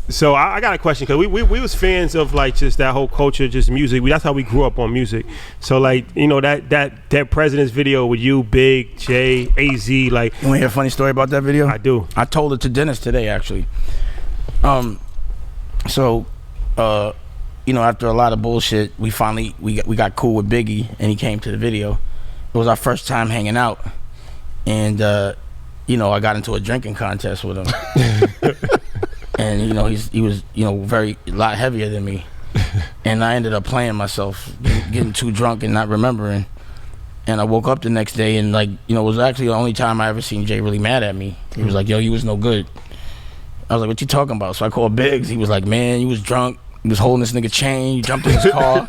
[SPEAKER 1] So I got a question, because we was fans of like just that whole culture, just music. That's how we grew up on music. So like, you know, that President's video with you, Big, Jay, AZ, like.
[SPEAKER 3] You want to hear a funny story about that video?
[SPEAKER 1] I do.
[SPEAKER 3] I told it to Dennis today, actually. You know, after a lot of bullshit, we finally we got cool with Biggie, and he came to the video. It was our first time hanging out, and you know, I got into a drinking contest with him. And you know, he was, you know, a lot heavier than me, and I ended up playing myself, getting too drunk and not remembering. And I woke up the next day, and like, you know, it was actually the only time I ever seen Jay really mad at me. He was like, "Yo, you was no good." I was like, "What you talking about?" So I called Biggs. He was like, "Man, you was drunk. He was holding this nigga chain. You jumped in his car."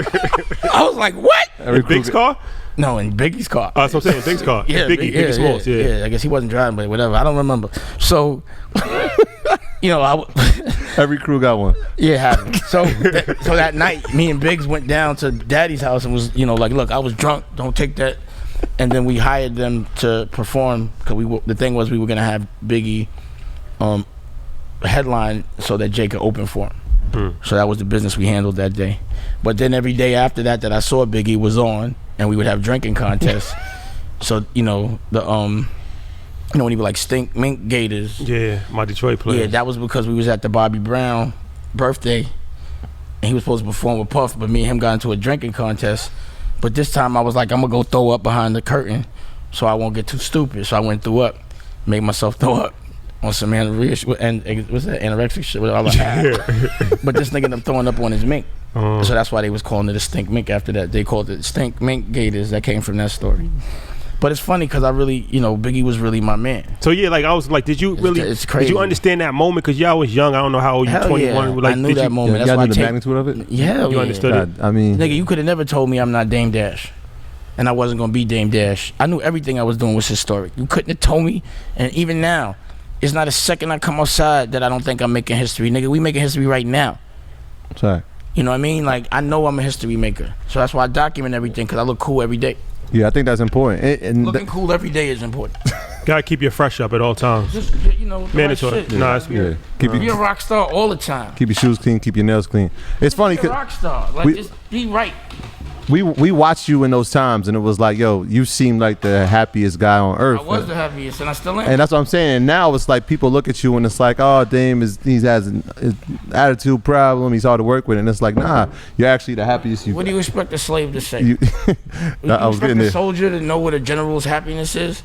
[SPEAKER 3] I was like, "What?"
[SPEAKER 1] Big's car?
[SPEAKER 3] No, in Biggie's car.
[SPEAKER 1] That's what I'm saying. Big's car.
[SPEAKER 3] Yeah,
[SPEAKER 1] Biggie Smalls. Yeah.
[SPEAKER 3] I guess he wasn't driving, but whatever. I don't remember. So, you know,
[SPEAKER 2] Every crew got one.
[SPEAKER 3] yeah, it happened. So that night, me and Biggs went down to Daddy's house and was, you know, like, "Look, I was drunk. Don't take that." And then we hired them to perform, because the thing was we were gonna have Biggie headline so that Jay could open for him. So that was the business we handled that day. But then every day after that I saw Biggie was on, and we would have drinking contests. So, you know, the you know, when he would like stink mink gators.
[SPEAKER 1] Yeah, my Detroit players.
[SPEAKER 3] Yeah, that was because we was at the Bobby Brown birthday, and he was supposed to perform with Puff, but me and him got into a drinking contest. But this time I was like, I'm gonna go throw up behind the curtain so I won't get too stupid. So I went threw up, made myself throw up on some anorexia, and what's that, anorexic shit with all the But this nigga ended up throwing up on his mink. So that's why they was calling it a stink mink after that. They called it stink mink gators. That came from that story. But it's funny because I really, you know, Biggie was really my man.
[SPEAKER 1] So yeah, like I was like, did you really?
[SPEAKER 3] It's crazy.
[SPEAKER 1] Did you understand that moment? Because y'all was young. I don't know how old you.
[SPEAKER 3] Hell
[SPEAKER 1] 21.
[SPEAKER 3] yeah.
[SPEAKER 1] Like,
[SPEAKER 3] I knew that moment.
[SPEAKER 2] Yeah,
[SPEAKER 3] That's
[SPEAKER 2] y'all
[SPEAKER 3] why
[SPEAKER 2] knew the magnitude of it.
[SPEAKER 3] Yeah,
[SPEAKER 1] You understood it?
[SPEAKER 2] God, I mean,
[SPEAKER 3] Nigga, you could have never told me I'm not Dame Dash, and I wasn't gonna be Dame Dash. I knew everything I was doing was historic. You couldn't have told me, and even now, it's not a second I come outside that I don't think I'm making history. Nigga, we making history right now.
[SPEAKER 2] sorry.
[SPEAKER 3] You know what I mean? Like, I know I'm a history maker, so that's why I document everything, because I look cool every day.
[SPEAKER 2] Yeah, I think that's important. And
[SPEAKER 3] Looking cool every day is important.
[SPEAKER 1] Gotta keep your fresh up at all times.
[SPEAKER 3] Just, you know, the
[SPEAKER 1] Mandatory.
[SPEAKER 3] right shit.
[SPEAKER 1] Nah, it's
[SPEAKER 2] Yeah. Keep
[SPEAKER 3] Be a rock star all the time.
[SPEAKER 2] your shoes clean, keep your nails clean. It's funny
[SPEAKER 3] Be a
[SPEAKER 2] because
[SPEAKER 3] rock star. Like, just be right.
[SPEAKER 2] we watched you in those times, and it was like, yo, you seem like the happiest guy on earth.
[SPEAKER 3] I was the happiest, and I still am.
[SPEAKER 2] And that's what I'm saying. And now it's like people look at you and it's like, oh, Dame he has an attitude problem. He's hard to work with. And it's like, nah, you're actually the happiest you.
[SPEAKER 3] What do you expect a slave to say?
[SPEAKER 2] You,
[SPEAKER 3] You
[SPEAKER 2] I was
[SPEAKER 3] expect
[SPEAKER 2] getting
[SPEAKER 3] a
[SPEAKER 2] there.
[SPEAKER 3] soldier to know what a general's happiness is?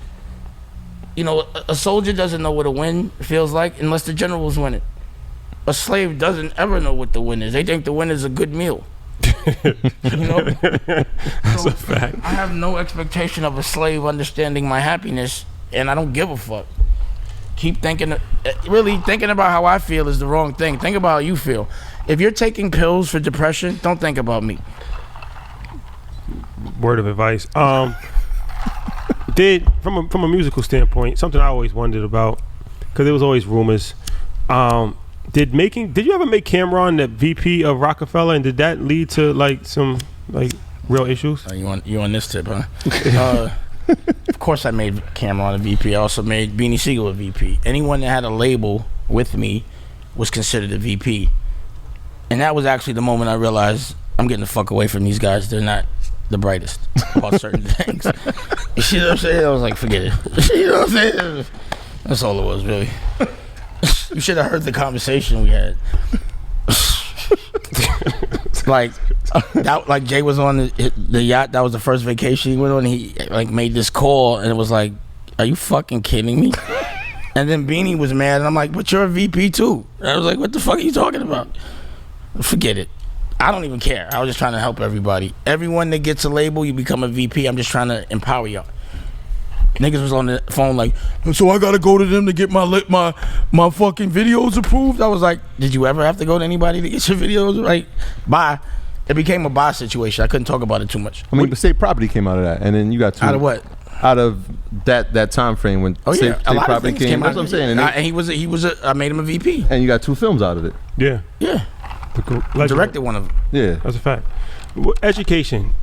[SPEAKER 3] You know, a soldier doesn't know what a win feels like unless the generals win it. A slave doesn't ever know what the win is. They think the win is a good meal. You know?
[SPEAKER 1] That's a fact.
[SPEAKER 3] I have no expectation of a slave understanding my happiness, and I don't give a fuck. Keep thinking, really thinking about how I feel is the wrong thing. Think about how you feel. If you're taking pills for depression, don't think about me.
[SPEAKER 1] Word of advice. Did from a musical standpoint, something I always wondered about, because there was always rumors. Did you ever make Cameron the VP of Rockefeller, and did that lead to like some like real issues?
[SPEAKER 3] You on this tip, huh? Of course I made Cameron a VP. I also made Beanie Siegel a VP. Anyone that had a label with me was considered a VP. And that was actually the moment I realized I'm getting the fuck away from these guys. They're not the brightest about certain things. You see what I'm saying? I was like, forget it. You know what I'm saying? That's all it was, really. You should have heard the conversation we had. like Jay was on the yacht. That was the first vacation he went on. He like made this call, and it was like, "Are you fucking kidding me?" And then Beanie was mad, and I'm like, "But you're a VP too." And I was like, "What the fuck are you talking about?" Forget it. I don't even care. I was just trying to help everybody. Everyone that gets a label, you become a VP. I'm just trying to empower y'all. Niggas was on the phone like, so I gotta go to them to get my fucking videos approved. I was like, did you ever have to go to anybody to get your videos right? Bye. It became a bye situation. I couldn't talk about it too much.
[SPEAKER 2] I mean, but State Property came out of that, and then you got two.
[SPEAKER 3] Out of what?
[SPEAKER 2] Out of that time frame when State Property came. That's what I'm saying. And
[SPEAKER 3] I made him a VP.
[SPEAKER 2] And you got 2 films out of it.
[SPEAKER 1] Yeah.
[SPEAKER 3] Yeah. Directed one of them.
[SPEAKER 2] Yeah.
[SPEAKER 1] That's a fact. Education.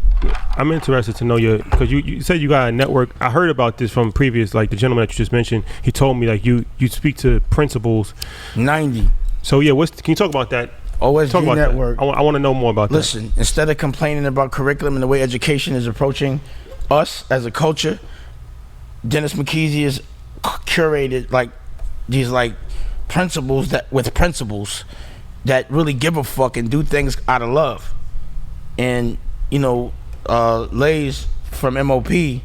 [SPEAKER 1] I'm interested to know because you said you got a network. I heard about this from previous, like the gentleman that you just mentioned. He told me like you speak to principals.
[SPEAKER 3] 90.
[SPEAKER 1] So yeah, can you talk about that?
[SPEAKER 3] OSG
[SPEAKER 1] talk about
[SPEAKER 3] network.
[SPEAKER 1] That. I want to know more about
[SPEAKER 3] Listen, instead of complaining about curriculum and the way education is approaching us as a culture, Dennis McKeezy has curated like these like principles that really give a fuck and do things out of love. And you know, Lays from MOP, you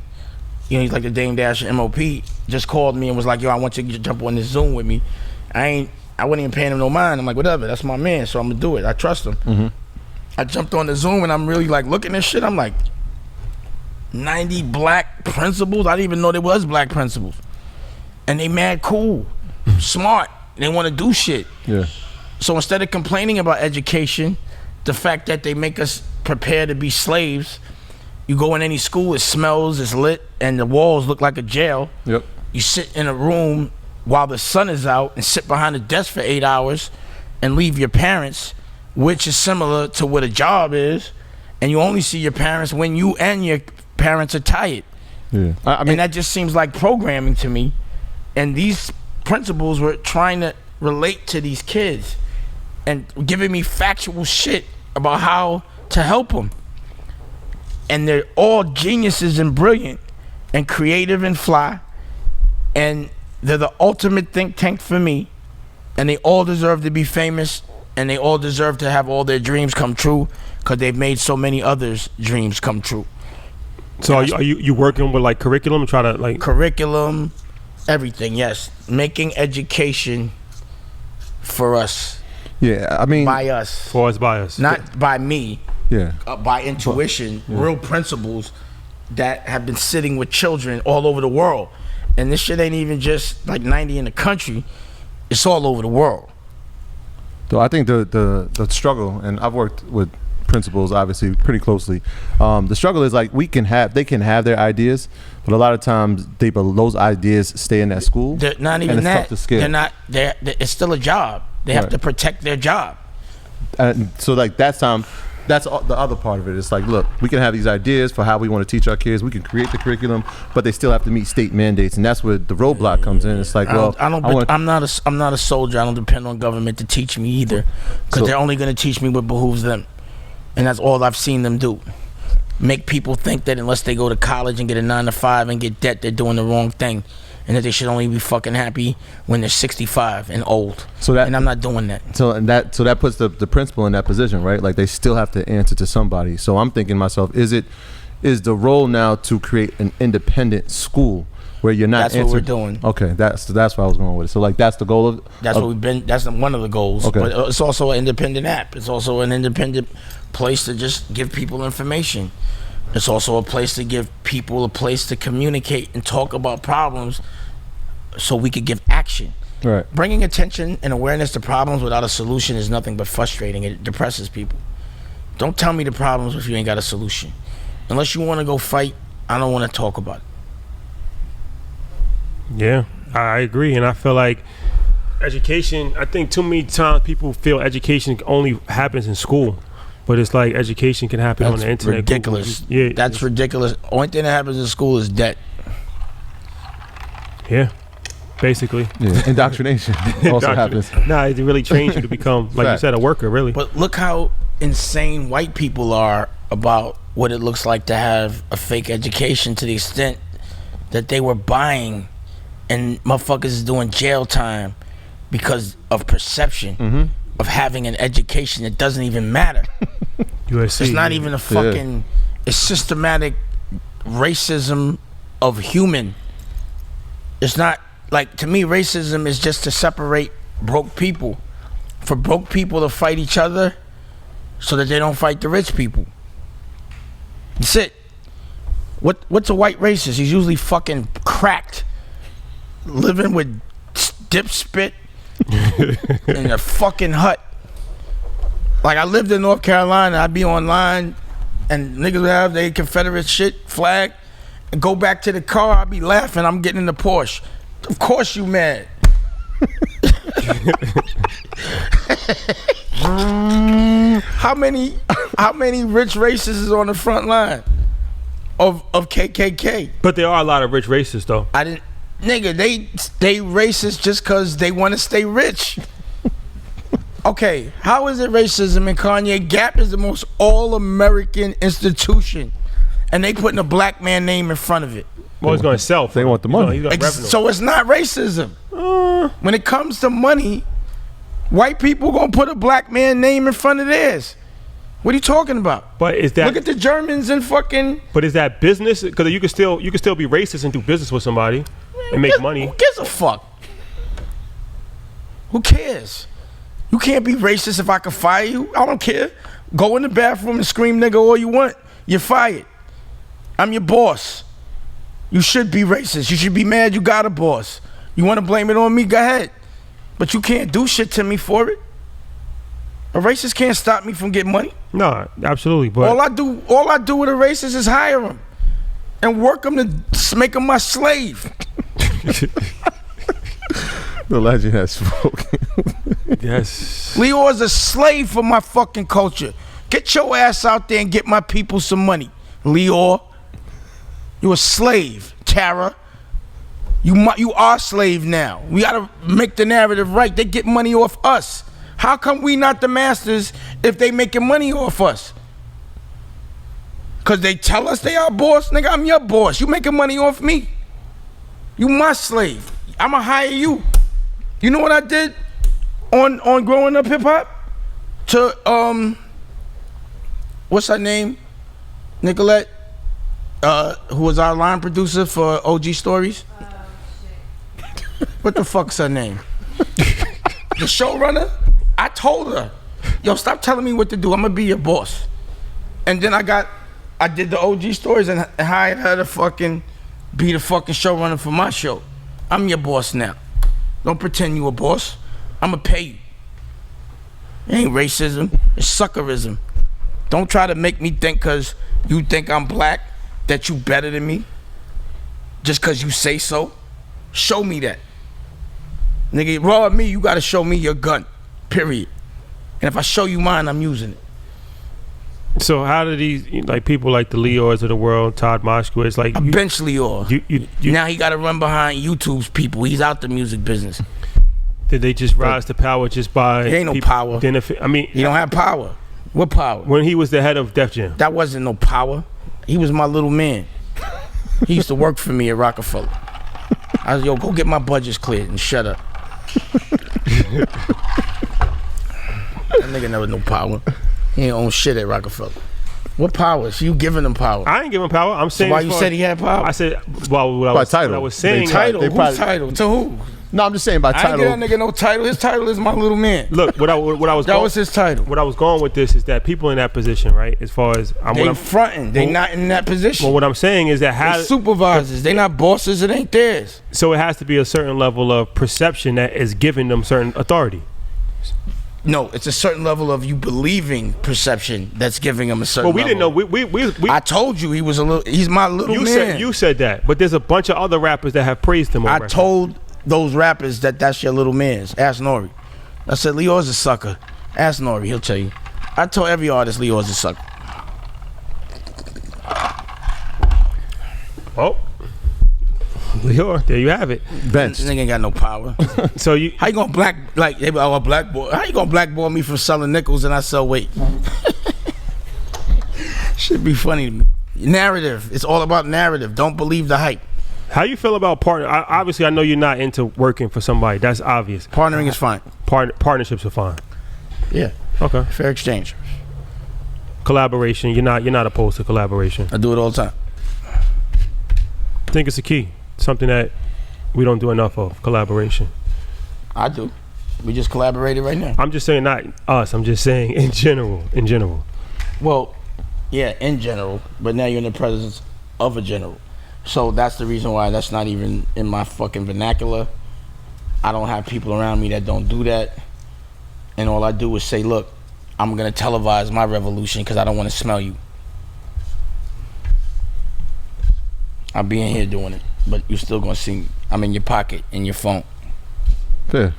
[SPEAKER 3] know, he's like the Dame Dash of MOP, just called me and was like, yo, I want you to jump on this Zoom with me. I wasn't even paying him no mind. I'm like, whatever, that's my man, so I'm gonna do it. I trust him.
[SPEAKER 2] Mm-hmm.
[SPEAKER 3] I jumped on the Zoom and I'm really like looking at shit. I'm like, 90 black principals. I didn't even know there was black principals. And they mad cool, smart. They want to do shit.
[SPEAKER 2] Yeah.
[SPEAKER 3] So instead of complaining about education, the fact that they make us prepare to be slaves, you go in any school, it smells, it's lit, and the walls look like a jail.
[SPEAKER 2] Yep.
[SPEAKER 3] You sit in a room while the sun is out and sit behind a desk for 8 hours and leave your parents, which is similar to what a job is, and you only see your parents when you and your parents are tired.
[SPEAKER 2] Yeah. I mean,
[SPEAKER 3] and that just seems like programming to me. And these principals were trying to relate to these kids and giving me factual shit about how to help them. And they're all geniuses and brilliant and creative and fly, and they're the ultimate think tank for me, and they all deserve to be famous, and they all deserve to have all their dreams come true because they've made so many others' dreams come true.
[SPEAKER 1] So are you working with like curriculum, try to like
[SPEAKER 3] curriculum, everything? Yes, making education for us.
[SPEAKER 2] Yeah, I mean,
[SPEAKER 3] by us,
[SPEAKER 1] for us, by us,
[SPEAKER 3] not by me.
[SPEAKER 2] Yeah,
[SPEAKER 3] by intuition, real principles that have been sitting with children all over the world. And this shit ain't even just like 90 in the country; it's all over the world.
[SPEAKER 2] So I think the struggle, and I've worked with principals obviously pretty closely. The struggle is like they can have their ideas, but a lot of times those ideas stay in that school.
[SPEAKER 3] They're not even
[SPEAKER 2] and it's
[SPEAKER 3] that.
[SPEAKER 2] tough to scale.
[SPEAKER 3] They're not. It's still a job. They have to protect their job.
[SPEAKER 2] And so like that time, that's the other part of it. It's like, look, we can have these ideas for how we want to teach our kids. We can create the curriculum, but they still have to meet state mandates, and that's where the roadblock comes in. It's like,
[SPEAKER 3] I'm not a soldier. I don't depend on government to teach me either, because they're only going to teach me what behooves them, and that's all I've seen them do. Make people think that unless they go to college and get a 9-to-5 and get debt, they're doing the wrong thing, and that they should only be fucking happy when they're 65 and old. And I'm not doing that.
[SPEAKER 2] So that puts the principal in that position, right? Like, they still have to answer to somebody. So I'm thinking to myself, is the role now to create an independent school where you're not
[SPEAKER 3] That's what we're doing.
[SPEAKER 2] Okay, that's where I was going with it. So like, that's the goal of
[SPEAKER 3] what we've been. That's one of the goals.
[SPEAKER 2] Okay.
[SPEAKER 3] But it's also an independent app. It's also an independent place to just give people information. It's also a place to give people a place to communicate and talk about problems, so we could give action.
[SPEAKER 2] Right.
[SPEAKER 3] Bringing attention and awareness to problems without a solution is nothing but frustrating. It depresses people. Don't tell me the problems if you ain't got a solution. Unless you want to go fight, I don't want to talk about it.
[SPEAKER 1] Yeah, I agree, and I feel like education. I think too many times people feel education only happens in school. But it's like education can happen on the internet.
[SPEAKER 3] Ridiculous.
[SPEAKER 1] Yeah,
[SPEAKER 3] that's ridiculous. Only thing that happens in school is debt.
[SPEAKER 1] Yeah, basically.
[SPEAKER 2] Yeah. Indoctrination also happens.
[SPEAKER 1] Nah, it really trains you to become, like you said, a worker, really.
[SPEAKER 3] But look how insane white people are about what it looks like to have a fake education, to the extent that they were buying and motherfuckers is doing jail time because of perception of having an education that doesn't even matter.
[SPEAKER 1] USC,
[SPEAKER 3] it's not even a fucking it's systematic racism of human. It's not, like, to me, racism is just to separate broke people, for broke people to fight each other so that they don't fight the rich people. That's it. What's a white racist? He's usually fucking cracked, living with dip spit in a fucking hut. Like, I lived in North Carolina. I'd be online and niggas would have their Confederate shit flag and go back to the car. I'd be laughing. I'm getting in the Porsche. Of course you mad. How many rich racists is on the front line of KKK?
[SPEAKER 1] But there are a lot of rich racists, though.
[SPEAKER 3] Nigga, they racist just because they want to stay rich. Okay, how is it racism in Kanye? Gap is the most all-American institution, and they putting a black man name in front of it.
[SPEAKER 1] Well, he's going to sell.
[SPEAKER 2] They want the money.
[SPEAKER 3] So it's not racism. When it comes to money, white people gonna put a black man name in front of theirs. What are you talking about?
[SPEAKER 1] But is that?
[SPEAKER 3] Look at the Germans and fucking.
[SPEAKER 1] But is that business? Because you can still be racist and do business with somebody and make money.
[SPEAKER 3] Who gives a fuck? Who cares? You can't be racist if I can fire you. I don't care. Go in the bathroom and scream nigga all you want. You're fired. I'm your boss. You should be racist. You should be mad you got a boss. You want to blame it on me? Go ahead. But you can't do shit to me for it. A racist can't stop me from getting money.
[SPEAKER 1] No, absolutely. But
[SPEAKER 3] all I do with a racist is hire him and work him to make him my slave.
[SPEAKER 2] The legend has spoken.
[SPEAKER 1] Yes.
[SPEAKER 3] Leor's a slave for my fucking culture. Get your ass out there and get my people some money. Leor, you a slave. Tara, you are a slave now. We gotta make the narrative right. They get money off us. How come we not the masters if they making money off us? Cause they tell us they our boss. Nigga, I'm your boss. You making money off me. You my slave. I'ma hire you. You know what I did on Growing Up Hip Hop? To what's her name? Nicolette, who was our line producer for OG Stories. What the fuck's her name? The showrunner. I told her, yo, stop telling me what to do. I'm gonna be your boss. And then I did the OG Stories and hired her to fucking be the fucking showrunner for my show. I'm your boss now. Don't pretend you a boss. I'ma pay you. It ain't racism. It's suckerism. Don't try to make me think cause you think I'm black that you better than me. Just cause you say so. Show me that. Nigga, raw at me, you gotta show me your gun. Period. And if I show you mine, I'm using it.
[SPEAKER 1] So how do these like people like the Leors of the world, Todd Moskowitz, like
[SPEAKER 3] I bench Leor.
[SPEAKER 1] you
[SPEAKER 3] Now he got to run behind YouTube's people. He's out the music business.
[SPEAKER 1] did they just rise to power just by?
[SPEAKER 3] There ain't no power.
[SPEAKER 1] I mean,
[SPEAKER 3] He don't have power. What power?
[SPEAKER 1] when he was the head of Def Jam.
[SPEAKER 3] That wasn't no power. He was my little man. He used to work for me at Rockefeller. I was, yo, go get my budgets cleared and shut up. That nigga never no power. He ain't own shit at Rockefeller. What power? So you giving him power?
[SPEAKER 1] I ain't giving power. I'm saying.
[SPEAKER 3] Why you said he had power?
[SPEAKER 1] I said, well, what I
[SPEAKER 2] By
[SPEAKER 1] was,
[SPEAKER 2] title.
[SPEAKER 1] what I was saying.
[SPEAKER 3] Title?
[SPEAKER 2] They
[SPEAKER 3] Whose
[SPEAKER 2] probably-
[SPEAKER 3] title? To who?
[SPEAKER 2] No, I'm just saying by
[SPEAKER 3] I ain't
[SPEAKER 2] title.
[SPEAKER 3] give that nigga no title. His title is my little man.
[SPEAKER 1] Look, what I was
[SPEAKER 3] That
[SPEAKER 1] going,
[SPEAKER 3] was his title.
[SPEAKER 1] what I was going with this is that people in that position, right? As far as
[SPEAKER 3] They fronting. They not in that position.
[SPEAKER 1] well, what I'm saying is that
[SPEAKER 3] They supervisors. They not bosses. It ain't theirs.
[SPEAKER 1] so it has to be a certain level of perception that is giving them certain authority.
[SPEAKER 3] No, it's a certain level of you believing perception that's giving him a certain.
[SPEAKER 1] Well, we didn't know.
[SPEAKER 3] level.
[SPEAKER 1] We
[SPEAKER 3] I told you he was a little. He's my little man.
[SPEAKER 1] you said that, but there's a bunch of other rappers that have praised him.
[SPEAKER 3] I
[SPEAKER 1] over
[SPEAKER 3] told those rappers that's your little man's. Ask Nori. I said Leo's a sucker. Ask Nori. He'll tell you. I told every artist Leo's a sucker.
[SPEAKER 1] Oh, Leo, there you have it.
[SPEAKER 2] Bench.
[SPEAKER 3] This nigga ain't got no power.
[SPEAKER 1] So you
[SPEAKER 3] How you gonna blackball? How you gonna blackball me from selling nickels and I sell weight? Should be funny to me. Narrative. It's all about narrative. Don't believe the hype.
[SPEAKER 1] how you feel about partner? Obviously, I know you're not into working for somebody. That's obvious.
[SPEAKER 3] Partnering is fine.
[SPEAKER 1] Partnerships are fine.
[SPEAKER 3] Yeah.
[SPEAKER 1] Okay.
[SPEAKER 3] Fair exchange.
[SPEAKER 1] Collaboration. You're not opposed to collaboration.
[SPEAKER 3] I do it all the time.
[SPEAKER 1] I think it's a key. Something that we don't do enough of. Collaboration.
[SPEAKER 3] I do. We just collaborated right now.
[SPEAKER 1] I'm just saying not us. I'm just saying in general. In general.
[SPEAKER 3] Well, yeah, in general, but now you're in the presence of a general. So that's the reason why that's not even in my fucking vernacular. I don't have people around me that don't do that. And all I do is say, look, I'm going to televise my revolution because I don't want to smell you. I'll be in here doing it, but you're still going to see me. I'm in your pocket, in your phone.
[SPEAKER 2] Fair.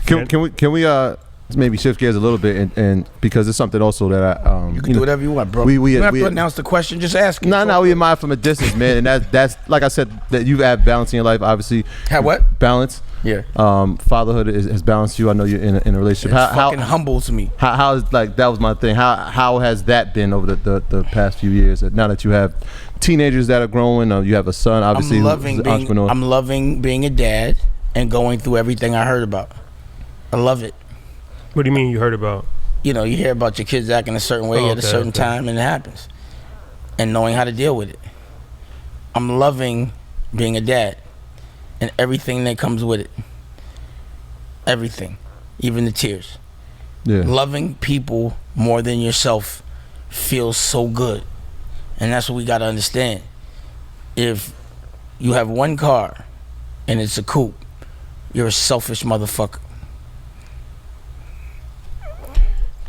[SPEAKER 2] Can we maybe shift gears a little bit and because it's something also that I
[SPEAKER 3] You can do whatever you want, bro.
[SPEAKER 2] we
[SPEAKER 3] you don't have
[SPEAKER 2] we-
[SPEAKER 3] to announce the question, just ask it.
[SPEAKER 2] No, we admire from a distance, man, and that's like I said that you've had balance in your life, obviously.
[SPEAKER 3] Have what?
[SPEAKER 2] Balance.
[SPEAKER 3] Yeah.
[SPEAKER 2] Fatherhood has balanced you. I know you're in a relationship.
[SPEAKER 3] It fucking humbles me.
[SPEAKER 2] How is like that was my thing. How has that been over the past few years? Now that you have teenagers that are growing, you have a son, obviously, who's an entrepreneur.
[SPEAKER 3] I'm loving being a dad and going through everything I heard about. I love it.
[SPEAKER 1] What do you mean you heard about?
[SPEAKER 3] You know, you hear about your kids acting a certain way at a certain time, and it happens. And knowing how to deal with it. I'm loving being a dad and everything that comes with it. Everything, even the tears.
[SPEAKER 2] Yeah.
[SPEAKER 3] Loving people more than yourself feels so good. And that's what we got to understand. If you have one car and it's a coupe, you're a selfish motherfucker.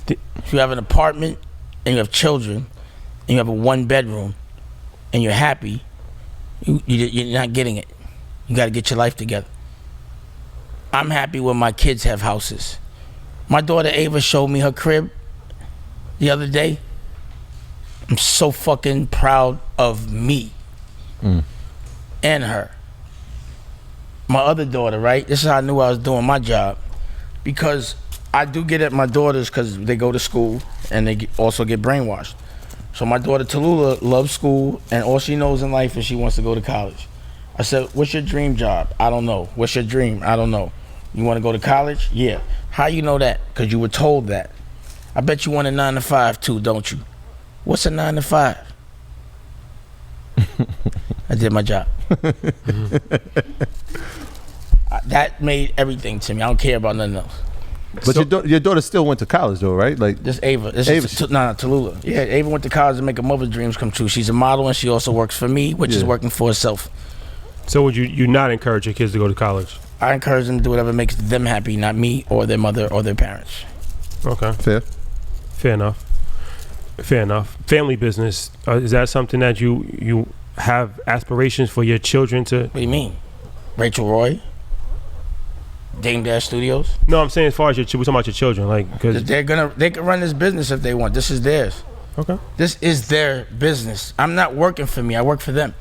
[SPEAKER 3] If you have an apartment and you have children and you have a one bedroom and you're happy, you're not getting it. You got to get your life together. I'm happy when my kids have houses. My daughter Ava showed me her crib the other day. I'm so fucking proud of me and her. My other daughter, right? This is how I knew I was doing my job. Because I do get at my daughters because they go to school and they also get brainwashed. So my daughter Tallulah loves school and all she knows in life is she wants to go to college. I said, what's your dream job? I don't know. What's your dream? I don't know. You want to go to college? Yeah. How you know that? Because you were told that. I bet you want a 9 to 5 too, don't you? What's a 9 to 5? I did my job. That made everything to me. I don't care about nothing else.
[SPEAKER 2] But your daughter still went to college though, right? Like
[SPEAKER 3] This Ava. This
[SPEAKER 2] Ava.
[SPEAKER 3] is Tallulah. Yeah, Ava went to college to make her mother's dreams come true. She's a model and she also works for me, which is working for herself.
[SPEAKER 1] So would you not encourage your kids to go to college?
[SPEAKER 3] I encourage them to do whatever makes them happy, not me or their mother or their parents.
[SPEAKER 1] Okay.
[SPEAKER 2] fair
[SPEAKER 1] enough. Family business, is that something that you have aspirations for your children to?
[SPEAKER 3] What do you mean? Rachel Roy? Dame Dash Studios.
[SPEAKER 1] No, I'm saying as far as we're talking about your children, like because
[SPEAKER 3] They can run this business if they want. This is theirs.
[SPEAKER 1] okay.
[SPEAKER 3] This is their business. I'm not working for me. I work for them.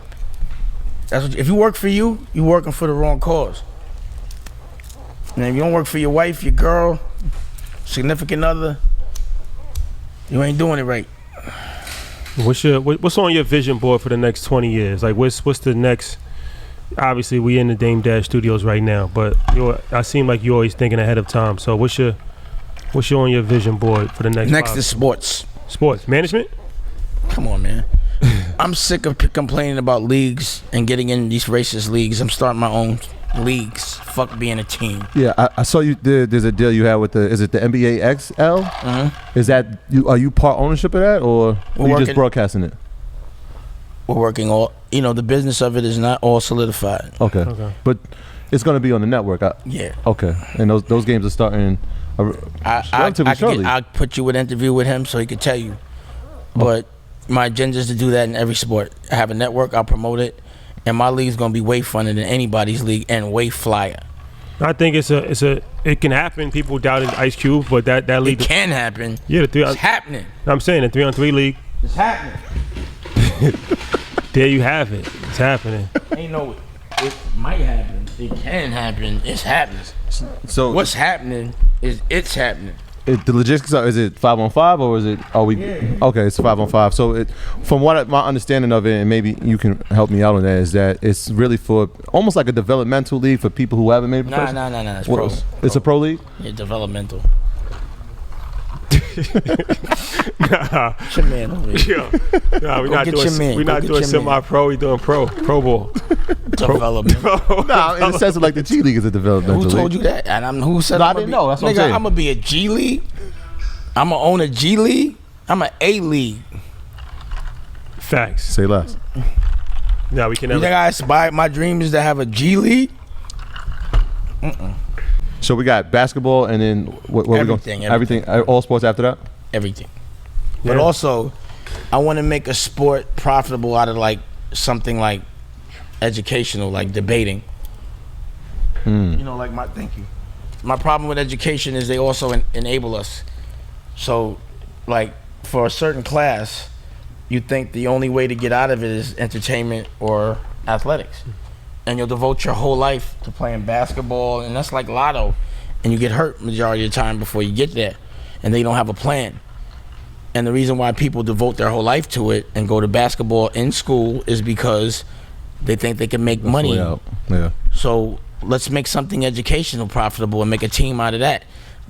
[SPEAKER 3] That's what. If you work for you, you're working for the wrong cause. And if you don't work for your wife, your girl, significant other, you ain't doing it right.
[SPEAKER 1] What's on your vision board for the next 20 years? Like what's the next? Obviously, we in the Dame Dash Studios right now, but I seem like you're always thinking ahead of time. So what's your on your vision board for the next?
[SPEAKER 3] Next is sports.
[SPEAKER 1] Sports management.
[SPEAKER 3] Come on, man. I'm sick of complaining about leagues and getting in these racist leagues. I'm starting my own leagues. Fuck being a team.
[SPEAKER 2] Yeah, I saw you. There's a deal you had with is it the NBA XL?
[SPEAKER 3] Mm-hmm.
[SPEAKER 2] Is that you? Are you part ownership of that, or are you just broadcasting it?
[SPEAKER 3] We're working all. The business of it is not all solidified.
[SPEAKER 2] Okay. But it's going to be on the network.
[SPEAKER 3] Yeah.
[SPEAKER 2] Okay, and those games are starting relatively shortly.
[SPEAKER 3] I'll put you an interview with him so he could tell you. But my agenda is to do that in every sport. I have a network. I'll promote it. And my league's gonna be way funner than anybody's league and way flyer.
[SPEAKER 1] I think it can happen. People doubted Ice Cube, but that league
[SPEAKER 3] can happen.
[SPEAKER 1] Yeah,
[SPEAKER 3] it's happening.
[SPEAKER 1] I'm saying the 3-on-3 league.
[SPEAKER 3] It's happening.
[SPEAKER 1] There you have it. It's happening.
[SPEAKER 3] Ain't no. It might happen. It can happen. It's happening.
[SPEAKER 2] So
[SPEAKER 3] what's happening is it's happening.
[SPEAKER 2] The logistics is it 5-on-5 or is it? Are we? Yeah. Okay, it's 5-on-5. So from what my understanding of it, and maybe you can help me out on that, is that it's really for almost like a developmental league for people who haven't made.
[SPEAKER 3] No. It's pro.
[SPEAKER 2] It's a pro league.
[SPEAKER 3] Yeah, developmental.
[SPEAKER 1] Nah.
[SPEAKER 3] Get your man over here.
[SPEAKER 1] Nah, we're not doing semi-pro. We doing pro ball.
[SPEAKER 3] Development.
[SPEAKER 2] Nah, in the sense of like the G League is a developmental league.
[SPEAKER 3] Who told you that? And who said?
[SPEAKER 2] No, I didn't know. That's what I'm saying.
[SPEAKER 3] I'm gonna be a G League. I'm gonna own a G League. I'm an A League.
[SPEAKER 1] Facts.
[SPEAKER 2] Say less.
[SPEAKER 1] No, we can never.
[SPEAKER 3] You think I aspire? My dream is to have a G League.
[SPEAKER 2] So we got basketball, and then what we going? Everything. All sports after that.
[SPEAKER 3] Everything. Yeah. But also, I want to make a sport profitable out of like something like educational, like debating. Thank you. My problem with education is they also enable us. So, like for a certain class, you think the only way to get out of it is entertainment or athletics. And you'll devote your whole life to playing basketball, and that's like lotto. And you get hurt majority of the time before you get there, and they don't have a plan. And the reason why people devote their whole life to it and go to basketball in school is because they think they can make money.
[SPEAKER 2] Yeah.
[SPEAKER 3] So let's make something educational profitable and make a team out of that.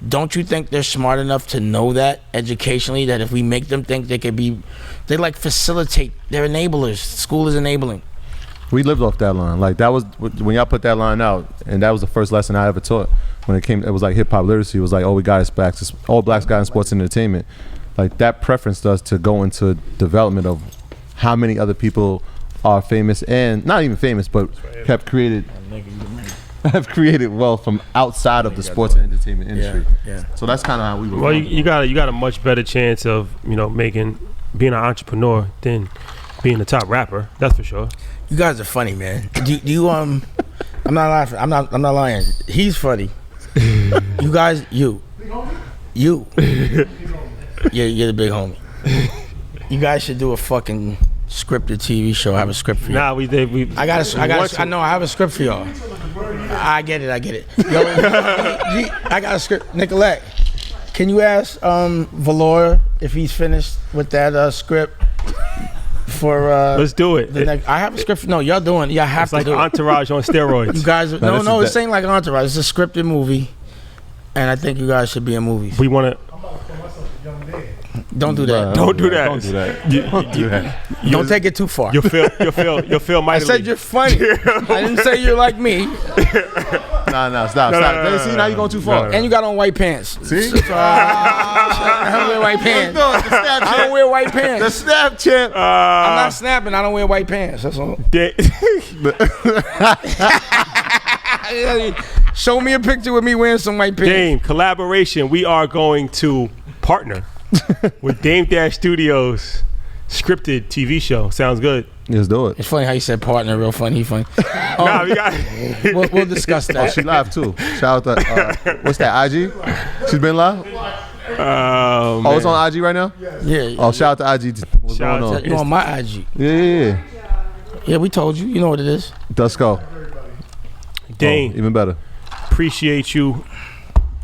[SPEAKER 3] Don't you think they're smart enough to know that educationally, that if we make them think they could be, they like facilitate, they're enablers. School is enabling.
[SPEAKER 2] We lived off that line. Like that was when y'all put that line out, and that was the first lesson I ever taught. When it was like hip hop literacy. It was like all we got is blacks. All blacks got in sports and entertainment. Like that preferenced us to go into development of how many other people are famous and not even famous, but have created wealth from outside of the sports and entertainment industry.
[SPEAKER 3] Yeah.
[SPEAKER 2] So that's kind of how we were.
[SPEAKER 1] Well, you got a much better chance of being an entrepreneur than being a top rapper. That's for sure.
[SPEAKER 3] You guys are funny, man. Do you I'm not laughing. I'm not lying. He's funny. You guys, you. You're the big homie. You guys should do a fucking scripted TV show. I have a script for you.
[SPEAKER 1] Nah, we did.
[SPEAKER 3] I have a script for y'all. I get it. Yo, I got a script. Nicolette, can you ask Valor if he's finished with that script? For
[SPEAKER 1] let's do it.
[SPEAKER 3] I have a script. No, y'all doing. Y'all have to
[SPEAKER 1] like
[SPEAKER 3] do
[SPEAKER 1] Entourage on steroids.
[SPEAKER 3] You guys, no, this ain't like Entourage. It's a scripted movie, and I think you guys should be in movies.
[SPEAKER 1] We want to.
[SPEAKER 3] Don't do that.
[SPEAKER 1] Don't do that.
[SPEAKER 2] Don't do that.
[SPEAKER 3] Don't take it too far.
[SPEAKER 1] You'll feel mightily.
[SPEAKER 3] I said you're funny. I didn't say you're like me.
[SPEAKER 2] Nah, stop. See, now you're going too far.
[SPEAKER 3] And you got on white pants.
[SPEAKER 2] See?
[SPEAKER 3] I don't wear white pants. I don't wear white pants.
[SPEAKER 2] The Snapchat.
[SPEAKER 3] I'm not snapping. I don't wear white pants. That's all. Show me a picture with me wearing some white pants.
[SPEAKER 1] Dame, collaboration. We are going to partner with Dame Dash Studios scripted TV show. Sounds good.
[SPEAKER 2] Let's do it.
[SPEAKER 3] It's funny how you said partner. Real funny. He funny.
[SPEAKER 1] Nah, we got.
[SPEAKER 3] We'll discuss
[SPEAKER 2] Oh,
[SPEAKER 3] that.
[SPEAKER 2] she live too. Shout out to what's that? IG? She's been live. Oh, it's on IG right now.
[SPEAKER 3] Yeah.
[SPEAKER 2] Oh, shout out to IG. What's
[SPEAKER 1] Shout
[SPEAKER 2] going
[SPEAKER 1] out
[SPEAKER 2] on?
[SPEAKER 1] to-
[SPEAKER 3] You on my IG?
[SPEAKER 2] Yeah.
[SPEAKER 3] Yeah, we told you. You know what it is.
[SPEAKER 2] Let's go.
[SPEAKER 1] Dane,
[SPEAKER 2] Oh, even better.
[SPEAKER 1] appreciate you.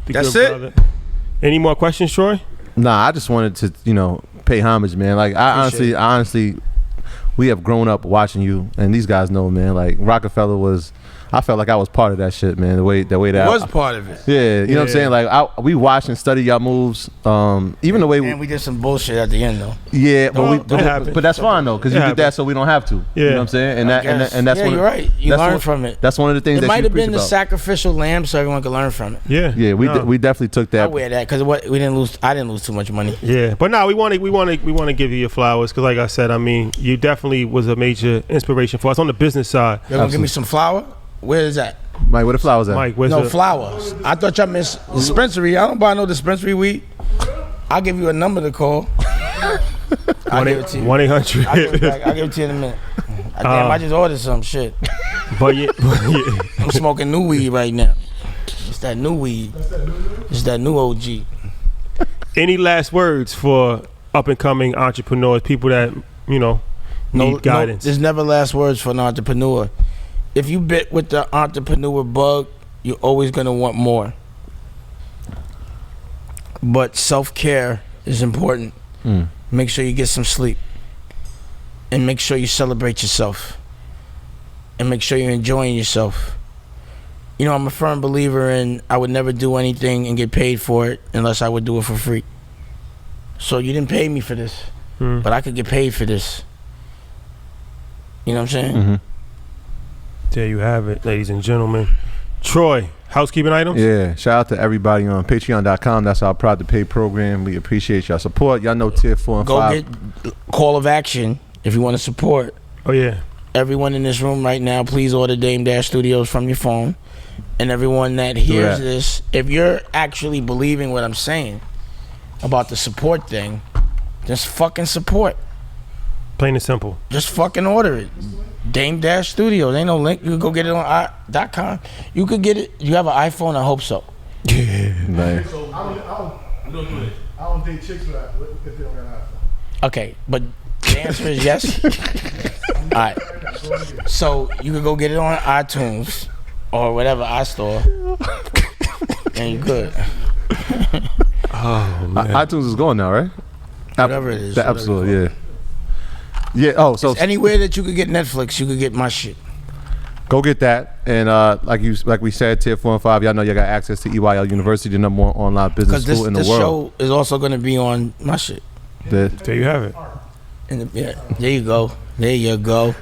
[SPEAKER 1] The
[SPEAKER 3] That's
[SPEAKER 1] good
[SPEAKER 3] it?
[SPEAKER 1] brother. Any more questions, Troy?
[SPEAKER 2] Nah, I just wanted to, pay homage, man. Like I honestly, we have grown up watching you, and these guys know, man. Like Rockefeller was, I felt like I was part of that shit, man. The way that
[SPEAKER 3] It was part of it.
[SPEAKER 2] yeah, you know what I'm saying. Like we watched and studied y'all moves. Even the way
[SPEAKER 3] And we did some bullshit at the end though.
[SPEAKER 2] yeah,
[SPEAKER 1] That happens.
[SPEAKER 2] but that's fine though, because you did that so we don't have to.
[SPEAKER 1] Yeah.
[SPEAKER 2] You know what I'm saying. And that's
[SPEAKER 3] yeah,
[SPEAKER 2] one.
[SPEAKER 3] you're right. You
[SPEAKER 2] that's
[SPEAKER 3] learn
[SPEAKER 2] one-
[SPEAKER 3] from it.
[SPEAKER 2] That's one of the things
[SPEAKER 3] It
[SPEAKER 2] that
[SPEAKER 3] might
[SPEAKER 2] you
[SPEAKER 3] have
[SPEAKER 2] preach
[SPEAKER 3] been the
[SPEAKER 2] about.
[SPEAKER 3] sacrificial lamb, so everyone could learn from it.
[SPEAKER 1] Yeah.
[SPEAKER 2] Yeah, we definitely took
[SPEAKER 3] I
[SPEAKER 2] that.
[SPEAKER 3] wear that because we didn't lose. I didn't lose too much money.
[SPEAKER 1] Yeah, but now we want to give you your flowers because, like I said, I mean, you definitely was a major inspiration for us on the business side.
[SPEAKER 3] You're gonna give me some flour? Where is that?
[SPEAKER 2] Mike, where the flowers at?
[SPEAKER 1] Mike, where's
[SPEAKER 3] No
[SPEAKER 1] the
[SPEAKER 3] flowers. I thought y'all missed dispensary. I don't buy no dispensary weed. I'll give you a number to call. I'll give it to you.
[SPEAKER 1] 1-800?
[SPEAKER 3] I'll give it back. I'll give it to you in a minute. Damn, I just ordered some shit.
[SPEAKER 1] But yeah,
[SPEAKER 3] I'm smoking new weed right now. It's that new weed. It's that new OG.
[SPEAKER 1] any last words for up and coming entrepreneurs, people that need guidance?
[SPEAKER 3] There's never last words for an entrepreneur. If you bit with the entrepreneur bug, you're always gonna want more. But self-care is important. Make sure you get some sleep. And make sure you celebrate yourself. And make sure you're enjoying yourself. I'm a firm believer in I would never do anything and get paid for it unless I would do it for free. So you didn't pay me for this, but I could get paid for this. You know what I'm saying?
[SPEAKER 2] Mm-hmm.
[SPEAKER 1] There you have it, ladies and gentlemen. Troy, housekeeping items?
[SPEAKER 2] Yeah, shout out to everybody on patreon.com. That's our Proud to Pay program. We appreciate y'all support. Y'all know tier 4 and
[SPEAKER 3] Go
[SPEAKER 2] 5.
[SPEAKER 3] get call of action if you want to support.
[SPEAKER 1] Oh, yeah.
[SPEAKER 3] Everyone in this room right now, please order Dame Dash Studios from your phone. And everyone that hears this, if you're actually believing what I'm saying about the support thing, just fucking support.
[SPEAKER 1] Plain and simple.
[SPEAKER 3] Just fucking order it. Dame Dash Studios. Ain't no link. You can go get it on .com. You could get it. You have an iPhone? I hope so.
[SPEAKER 2] Nice.
[SPEAKER 4] So I don't date chicks for that if they don't got an iPhone.
[SPEAKER 3] Okay, but the answer is yes. All right. So you can go get it on iTunes or whatever iStore, and you good.
[SPEAKER 1] Oh, man.
[SPEAKER 2] iTunes is going now, right?
[SPEAKER 3] Whatever it is.
[SPEAKER 2] Absolutely, yeah. Yeah. Oh, so
[SPEAKER 3] Anywhere that you could get Netflix, you could get my shit.
[SPEAKER 2] go get that. And like we said, tier 4 and 5, y'all know y'all got access to EYL University, the number one online business
[SPEAKER 3] Because
[SPEAKER 2] school in the
[SPEAKER 3] this
[SPEAKER 2] world.
[SPEAKER 3] show is also going to be on my shit.
[SPEAKER 2] The-
[SPEAKER 1] There you have it.
[SPEAKER 3] There you go. There you go.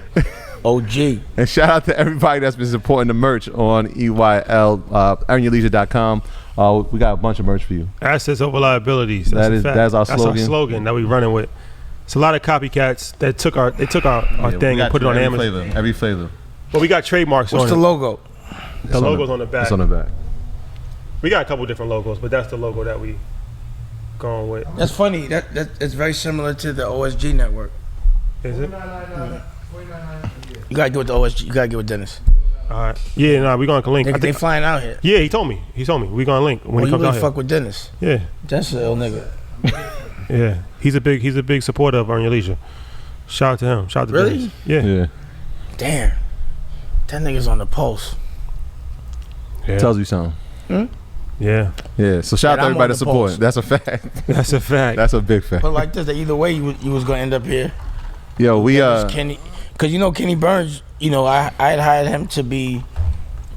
[SPEAKER 3] OG.
[SPEAKER 2] And shout out to everybody that's been supporting the merch on EYL, earnyourleisure.com. We got a bunch of merch for you.
[SPEAKER 1] Assets over liabilities. That's
[SPEAKER 2] That's our
[SPEAKER 1] That's
[SPEAKER 2] slogan.
[SPEAKER 1] our slogan that we running with. It's a lot of copycats that took our thing and put it on Amazon.
[SPEAKER 2] Every flavor.
[SPEAKER 1] But we got trademarks
[SPEAKER 3] What's
[SPEAKER 1] on
[SPEAKER 3] the
[SPEAKER 1] it.
[SPEAKER 3] logo?
[SPEAKER 1] The logo's on the back.
[SPEAKER 2] It's on the back.
[SPEAKER 1] We got a couple different logos, but that's the logo that we going with.
[SPEAKER 3] That's funny. It's very similar to the OSG network.
[SPEAKER 1] Is it?
[SPEAKER 3] You gotta get with the OSG. You gotta get with Dennis.
[SPEAKER 1] All right. Yeah, nah, we going to link.
[SPEAKER 3] They flying out here.
[SPEAKER 1] Yeah, he told me. We going to link when
[SPEAKER 3] Well,
[SPEAKER 1] he
[SPEAKER 3] you
[SPEAKER 1] comes
[SPEAKER 3] really
[SPEAKER 1] out
[SPEAKER 3] fuck with Dennis.
[SPEAKER 1] here.
[SPEAKER 3] That's a ill nigga.
[SPEAKER 1] Yeah. He's a big supporter of Earn Your Leisure. Shout out to him. Shout out to
[SPEAKER 3] Really?
[SPEAKER 1] Dennis. Yeah.
[SPEAKER 2] Yeah.
[SPEAKER 3] Damn. That nigga's on the pulse.
[SPEAKER 1] Yeah.
[SPEAKER 2] Tells you something.
[SPEAKER 1] Yeah.
[SPEAKER 2] Yeah. So shout out to
[SPEAKER 3] I'm
[SPEAKER 2] everybody
[SPEAKER 3] on
[SPEAKER 2] to
[SPEAKER 3] the
[SPEAKER 2] support.
[SPEAKER 3] pulse.
[SPEAKER 2] That's a fact.
[SPEAKER 1] That's a fact.
[SPEAKER 2] That's a big fact.
[SPEAKER 3] But like this, either way, you was gonna end up here.
[SPEAKER 2] Yo, we
[SPEAKER 3] Kenny, because Kenny Burns. I had hired him to be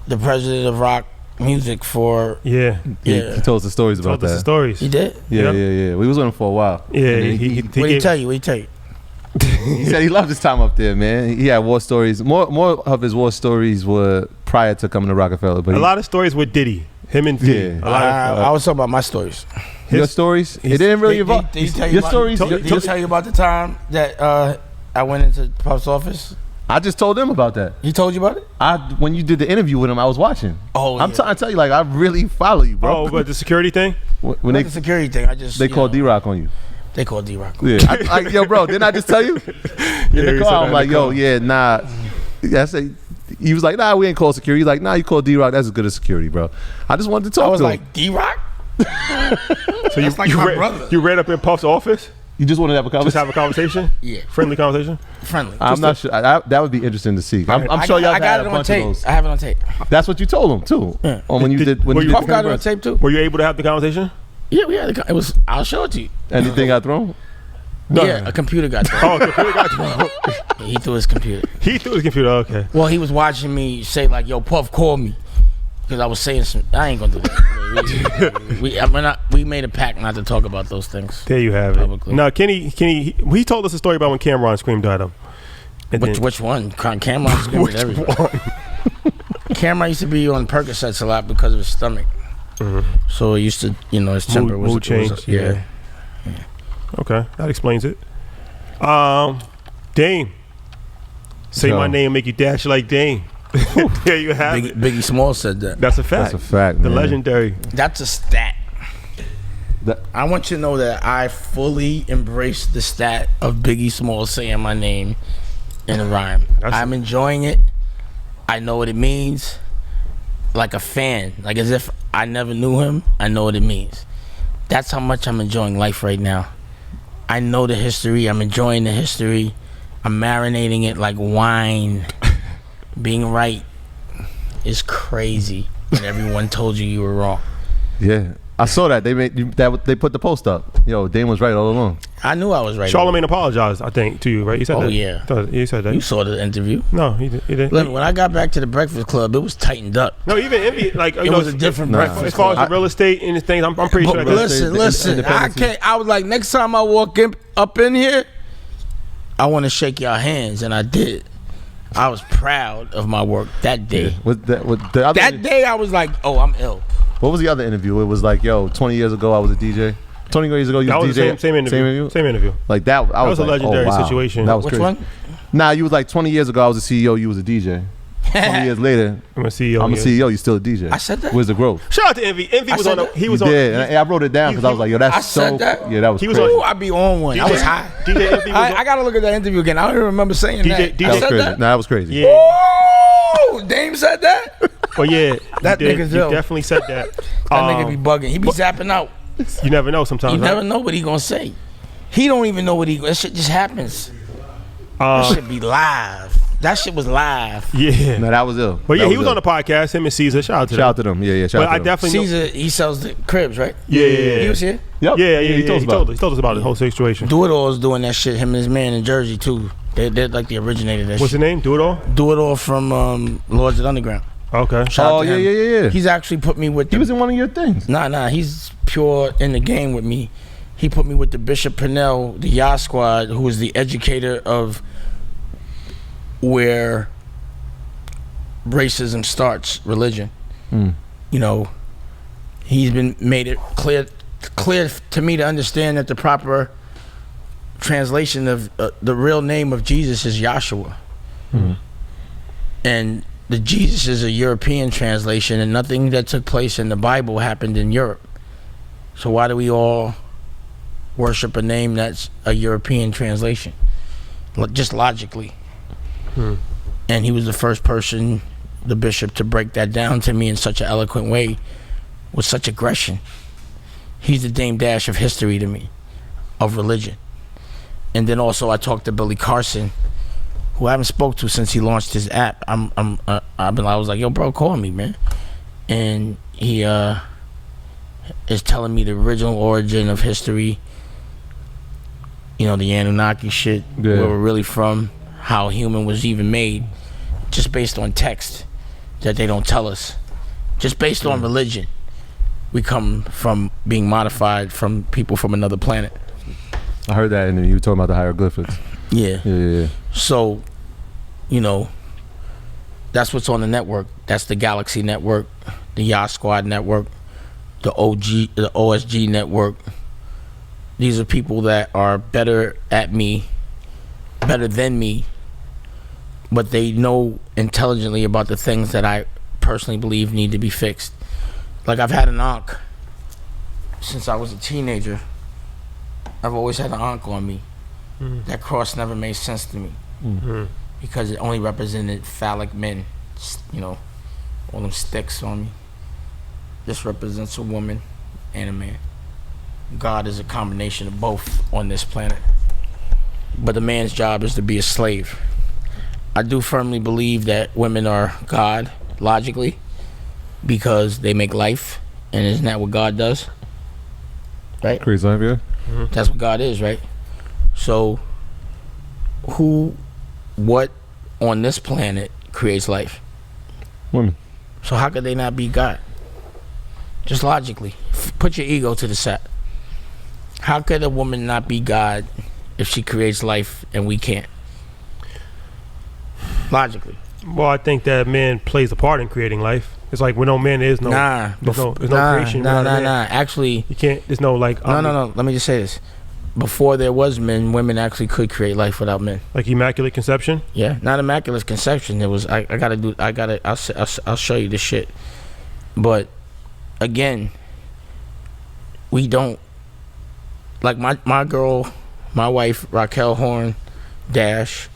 [SPEAKER 3] the president of rock music for.
[SPEAKER 1] Yeah.
[SPEAKER 2] he told us the stories about
[SPEAKER 1] Told us the
[SPEAKER 2] that.
[SPEAKER 1] stories.
[SPEAKER 3] He did.
[SPEAKER 2] Yeah,
[SPEAKER 1] Yep.
[SPEAKER 2] yeah. We was with him for a while.
[SPEAKER 1] Yeah.
[SPEAKER 2] And then
[SPEAKER 1] He
[SPEAKER 3] What did he tell you? What did he tell you?
[SPEAKER 2] he said he loved his time up there, man. He had war stories. More of his war stories were prior to coming to Rockefeller. But
[SPEAKER 1] a lot of stories with Diddy. Him and Diddy.
[SPEAKER 2] Yeah.
[SPEAKER 1] A lot of,
[SPEAKER 3] I was talking about my stories.
[SPEAKER 2] your stories, it didn't really involve.
[SPEAKER 3] Did he tell you
[SPEAKER 2] Your
[SPEAKER 3] about,
[SPEAKER 2] stories.
[SPEAKER 3] Did he tell you about the time that I went into Pop's office?
[SPEAKER 2] I just told them about that.
[SPEAKER 3] He told you about it?
[SPEAKER 2] When you did the interview with him, I was watching.
[SPEAKER 3] Oh,
[SPEAKER 2] I'm
[SPEAKER 3] yeah.
[SPEAKER 2] trying to tell you, like, I really follow you, bro.
[SPEAKER 1] oh, but the security thing?
[SPEAKER 2] when
[SPEAKER 3] Not the security thing. I just
[SPEAKER 2] they called D-Rock on you.
[SPEAKER 3] They call D-Rock.
[SPEAKER 2] Yeah, yo, bro, didn't I just tell you? In the car, I'm like, yo, yeah, nah. Yeah, I say, he was like, nah, we ain't call security. He's like, nah, you call D-Rock. That's as good as security, bro. I just wanted to talk to him.
[SPEAKER 3] I was like, D-Rock?
[SPEAKER 1] So you,
[SPEAKER 3] like my brother.
[SPEAKER 1] You ran up in Puff's office?
[SPEAKER 2] You just want to have a conversation?
[SPEAKER 1] Just have a conversation?
[SPEAKER 3] Yeah.
[SPEAKER 1] Friendly conversation?
[SPEAKER 3] Friendly.
[SPEAKER 2] I'm not sure. That would be interesting to see. I'm sure y'all
[SPEAKER 3] I got
[SPEAKER 2] had
[SPEAKER 3] it
[SPEAKER 2] a
[SPEAKER 3] on
[SPEAKER 2] bunch
[SPEAKER 3] tape.
[SPEAKER 2] of those.
[SPEAKER 3] I have it on tape.
[SPEAKER 2] That's what you told him too.
[SPEAKER 3] Yeah.
[SPEAKER 2] When you did
[SPEAKER 3] Puff got it on tape too.
[SPEAKER 1] Were you able to have the conversation?
[SPEAKER 3] Yeah, we had it was. I'll show it to you.
[SPEAKER 2] Anything got thrown?
[SPEAKER 1] No.
[SPEAKER 3] Yeah, a computer got thrown.
[SPEAKER 1] Oh, computer got thrown.
[SPEAKER 3] He threw his computer.
[SPEAKER 1] He threw his computer. Okay.
[SPEAKER 3] Well, he was watching me say like, "Yo, Puff, call me," because I was saying some. I ain't gonna do that. We made a pact not to talk about those things.
[SPEAKER 1] There you have it.
[SPEAKER 3] Publicly.
[SPEAKER 1] No, Kenny, he told us a story about when Cameron screamed at him.
[SPEAKER 3] Which one? Cameron screamed at everybody. Cameron used to be on Percocets a lot because of his stomach. Mm-hmm. So it used to, his temper
[SPEAKER 1] mood change. Yeah. Okay, that explains it. Dame. Say my name, make you dash like Dame. There you have it.
[SPEAKER 3] Biggie Smalls said that.
[SPEAKER 1] That's a fact.
[SPEAKER 2] That's a fact.
[SPEAKER 1] The
[SPEAKER 2] man.
[SPEAKER 1] legendary.
[SPEAKER 3] That's a stat. I want you to know that I fully embrace the stat of Biggie Smalls saying my name in a rhyme. I'm enjoying it. I know what it means. Like a fan. Like as if I never knew him. I know what it means. That's how much I'm enjoying life right now. I know the history. I'm enjoying the history. I'm marinating it like wine. Being right is crazy when everyone told you were wrong.
[SPEAKER 2] Yeah. I saw that. They put the post up. Yo, Dame was right all along.
[SPEAKER 3] I knew I was right.
[SPEAKER 1] Charlamagne apologized, I think, to you, right? He said that.
[SPEAKER 3] Oh, yeah.
[SPEAKER 1] He said that.
[SPEAKER 3] You saw the interview.
[SPEAKER 1] No, he didn't.
[SPEAKER 3] Look, when I got back to the Breakfast Club, it was tightened up.
[SPEAKER 1] No, even Envy, like,
[SPEAKER 3] it was a different Breakfast
[SPEAKER 1] as far
[SPEAKER 3] Club.
[SPEAKER 1] as the real estate and the things, I'm pretty sure.
[SPEAKER 3] Listen. I was like, next time I walk up in here, I want to shake y'all hands, and I did. I was proud of my work that day. That day, I was like, oh, I'm ill.
[SPEAKER 2] What was the other interview? It was like, yo, 20 years ago, I was a DJ. 20 years ago, you was a DJ.
[SPEAKER 1] Same interview.
[SPEAKER 2] Like that.
[SPEAKER 1] That was a legendary situation.
[SPEAKER 2] That was
[SPEAKER 3] Which
[SPEAKER 2] crazy.
[SPEAKER 3] one?
[SPEAKER 2] Nah, you was like 20 years ago, I was a CEO. You was a DJ. 20 years later,
[SPEAKER 1] I'm a CEO.
[SPEAKER 2] I'm a CEO. You still a DJ.
[SPEAKER 3] I said that.
[SPEAKER 2] Where's the growth?
[SPEAKER 1] Shout out to Envy. Envy was on. He was
[SPEAKER 2] you
[SPEAKER 1] on.
[SPEAKER 2] did. And I wrote it down because I was like, yo, that's so.
[SPEAKER 3] said that?
[SPEAKER 2] Yeah, that was.
[SPEAKER 1] He was
[SPEAKER 2] crazy.
[SPEAKER 3] Ooh, I be on one. I was high.
[SPEAKER 1] DJ Envy was
[SPEAKER 3] I gotta look at that interview again. I don't even remember saying that.
[SPEAKER 2] That was
[SPEAKER 3] said
[SPEAKER 2] crazy.
[SPEAKER 3] that?
[SPEAKER 2] Nah, that was crazy.
[SPEAKER 1] Yeah.
[SPEAKER 3] Oh, Dame said that.
[SPEAKER 1] Well, yeah.
[SPEAKER 3] That nigga's
[SPEAKER 1] you
[SPEAKER 3] ill.
[SPEAKER 1] definitely said that.
[SPEAKER 3] That nigga be bugging. He be zapping out.
[SPEAKER 1] You never know sometimes.
[SPEAKER 3] You
[SPEAKER 1] right?
[SPEAKER 3] never know what he gonna say. He don't even know what that shit just happens. That shit be live. That shit was live.
[SPEAKER 1] Yeah.
[SPEAKER 2] No, that was ill.
[SPEAKER 1] But yeah, he was on the podcast. Him and Caesar. Shout out to them.
[SPEAKER 2] Shout out to them. Yeah, shout out to them.
[SPEAKER 1] I definitely know.
[SPEAKER 3] Caesar, he sells the cribs, right?
[SPEAKER 1] Yeah.
[SPEAKER 3] He was here.
[SPEAKER 2] Yep.
[SPEAKER 1] Yeah. He told us about the whole
[SPEAKER 3] Do
[SPEAKER 1] situation.
[SPEAKER 3] It All is doing that shit. Him and his man in Jersey too. They're like the originator of that
[SPEAKER 1] What's
[SPEAKER 3] shit.
[SPEAKER 1] the name? Do It All?
[SPEAKER 3] Do It All from Lords of the Underground.
[SPEAKER 1] Okay.
[SPEAKER 3] Shout out to him.
[SPEAKER 2] Yeah.
[SPEAKER 3] He's actually put me with.
[SPEAKER 2] He was in one of your things.
[SPEAKER 3] Nah. He's pure in the game with me. He put me with the Bishop Purnell, the Yah Squad, who is the educator of where racism starts, religion. He's been made it clear to me to understand that the proper translation of the real name of Jesus is Yahshua. And the Jesus is a European translation, and nothing that took place in the Bible happened in Europe. So why do we all worship a name that's a European translation? Just logically. And he was the first person, the bishop, to break that down to me in such an eloquent way with such aggression. He's the Dame Dash of history to me, of religion. And then also I talked to Billy Carson, who I haven't spoke to since he launched his app. I was like, yo, bro, call me, man. And he is telling me the original origin of history. The Anunnaki shit, where we're really from, how human was even made, just based on text that they don't tell us. Just based on religion, we come from being modified from people from another planet.
[SPEAKER 2] I heard that, and you were talking about the hieroglyphics.
[SPEAKER 3] Yeah. So, that's what's on the network. That's the Galaxy Network, the Yah Squad Network, the OSG Network. These are people that are better than me, but they know intelligently about the things that I personally believe need to be fixed. Like I've had an ankh since I was a teenager, I've always had an ankh on me. That cross never made sense to me because it only represented phallic men. You know, all them sticks on me. This represents a woman and a man. God is a combination of both on this planet. But the man's job is to be a slave. I do firmly believe that women are God, logically, because they make life, and isn't that what God does? Right?
[SPEAKER 2] Creates life, yeah.
[SPEAKER 3] That's what God is, right? So, what on this planet creates life?
[SPEAKER 2] Women.
[SPEAKER 3] So how could they not be God? Just logically. Put your ego to the side. How could a woman not be God if she creates life and we can't? Logically.
[SPEAKER 1] Well, I think that man plays a part in creating life. It's like when no man, there's no creation.
[SPEAKER 3] Nah. Actually,
[SPEAKER 1] you can't. There's no like.
[SPEAKER 3] No. Let me just say this. Before there was men, women actually could create life without men.
[SPEAKER 1] Like immaculate conception.
[SPEAKER 3] Yeah, not immaculate conception. There was. I'll show you this shit. But again, we don't. Like my girl, my wife, Raquel Horn Dash,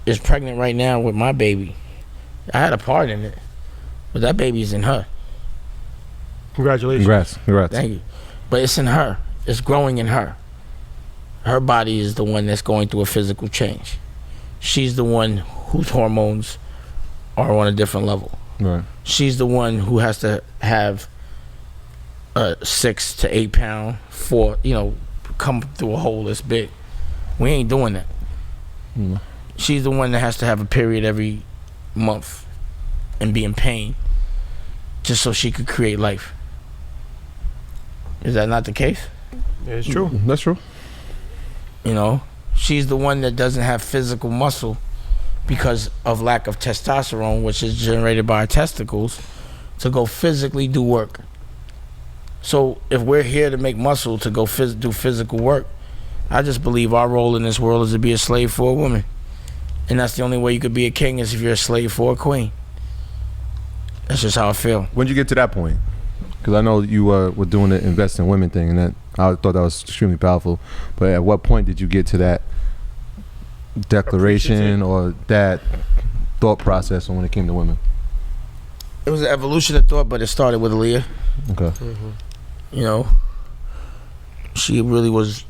[SPEAKER 3] is pregnant right now with my baby. I had a part in it, but that baby's in her.
[SPEAKER 1] Congratulations.
[SPEAKER 2] Congrats.
[SPEAKER 3] Thank you. But it's in her. It's growing in her. Her body is the one that's going through a physical change. She's the one whose hormones are on a different level.
[SPEAKER 2] Right.
[SPEAKER 3] She's the one who has to have a 6 to 8 pound come through a hole this big. We ain't doing that. She's the one that has to have a period every month and be in pain just so she could create life. Is that not the case?
[SPEAKER 1] It's true.
[SPEAKER 2] That's true.
[SPEAKER 3] You know, she's the one that doesn't have physical muscle because of lack of testosterone, which is generated by our testicles, to go physically do work. So if we're here to make muscle to go do physical work, I just believe our role in this world is to be a slave for a woman. And that's the only way you could be a king, is if you're a slave for a queen. That's just how I feel.
[SPEAKER 2] When did you get to that point? Because I know you were doing the invest in women thing, and that I thought that was extremely powerful. But at what point did you get to that declaration or that thought process when it came to women?
[SPEAKER 3] It was an evolution of thought, but it started with Aaliyah.
[SPEAKER 2] Okay.
[SPEAKER 3] You know, she really was,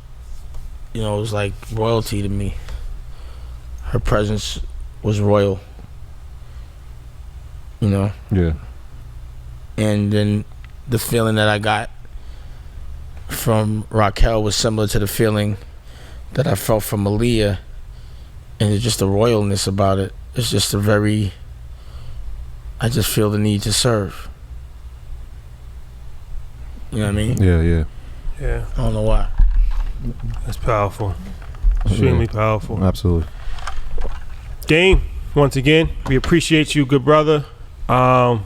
[SPEAKER 3] it was like royalty to me. Her presence was royal. Yeah. And then the feeling that I got from Raquel was similar to the feeling that I felt from Aaliyah, and it's just the royalness about it. It's just I just feel the need to serve. You know what I mean?
[SPEAKER 1] Yeah.
[SPEAKER 3] I don't know why.
[SPEAKER 1] That's powerful. Extremely powerful.
[SPEAKER 2] Absolutely.
[SPEAKER 1] Dame, once again, we appreciate you, good brother.
[SPEAKER 2] I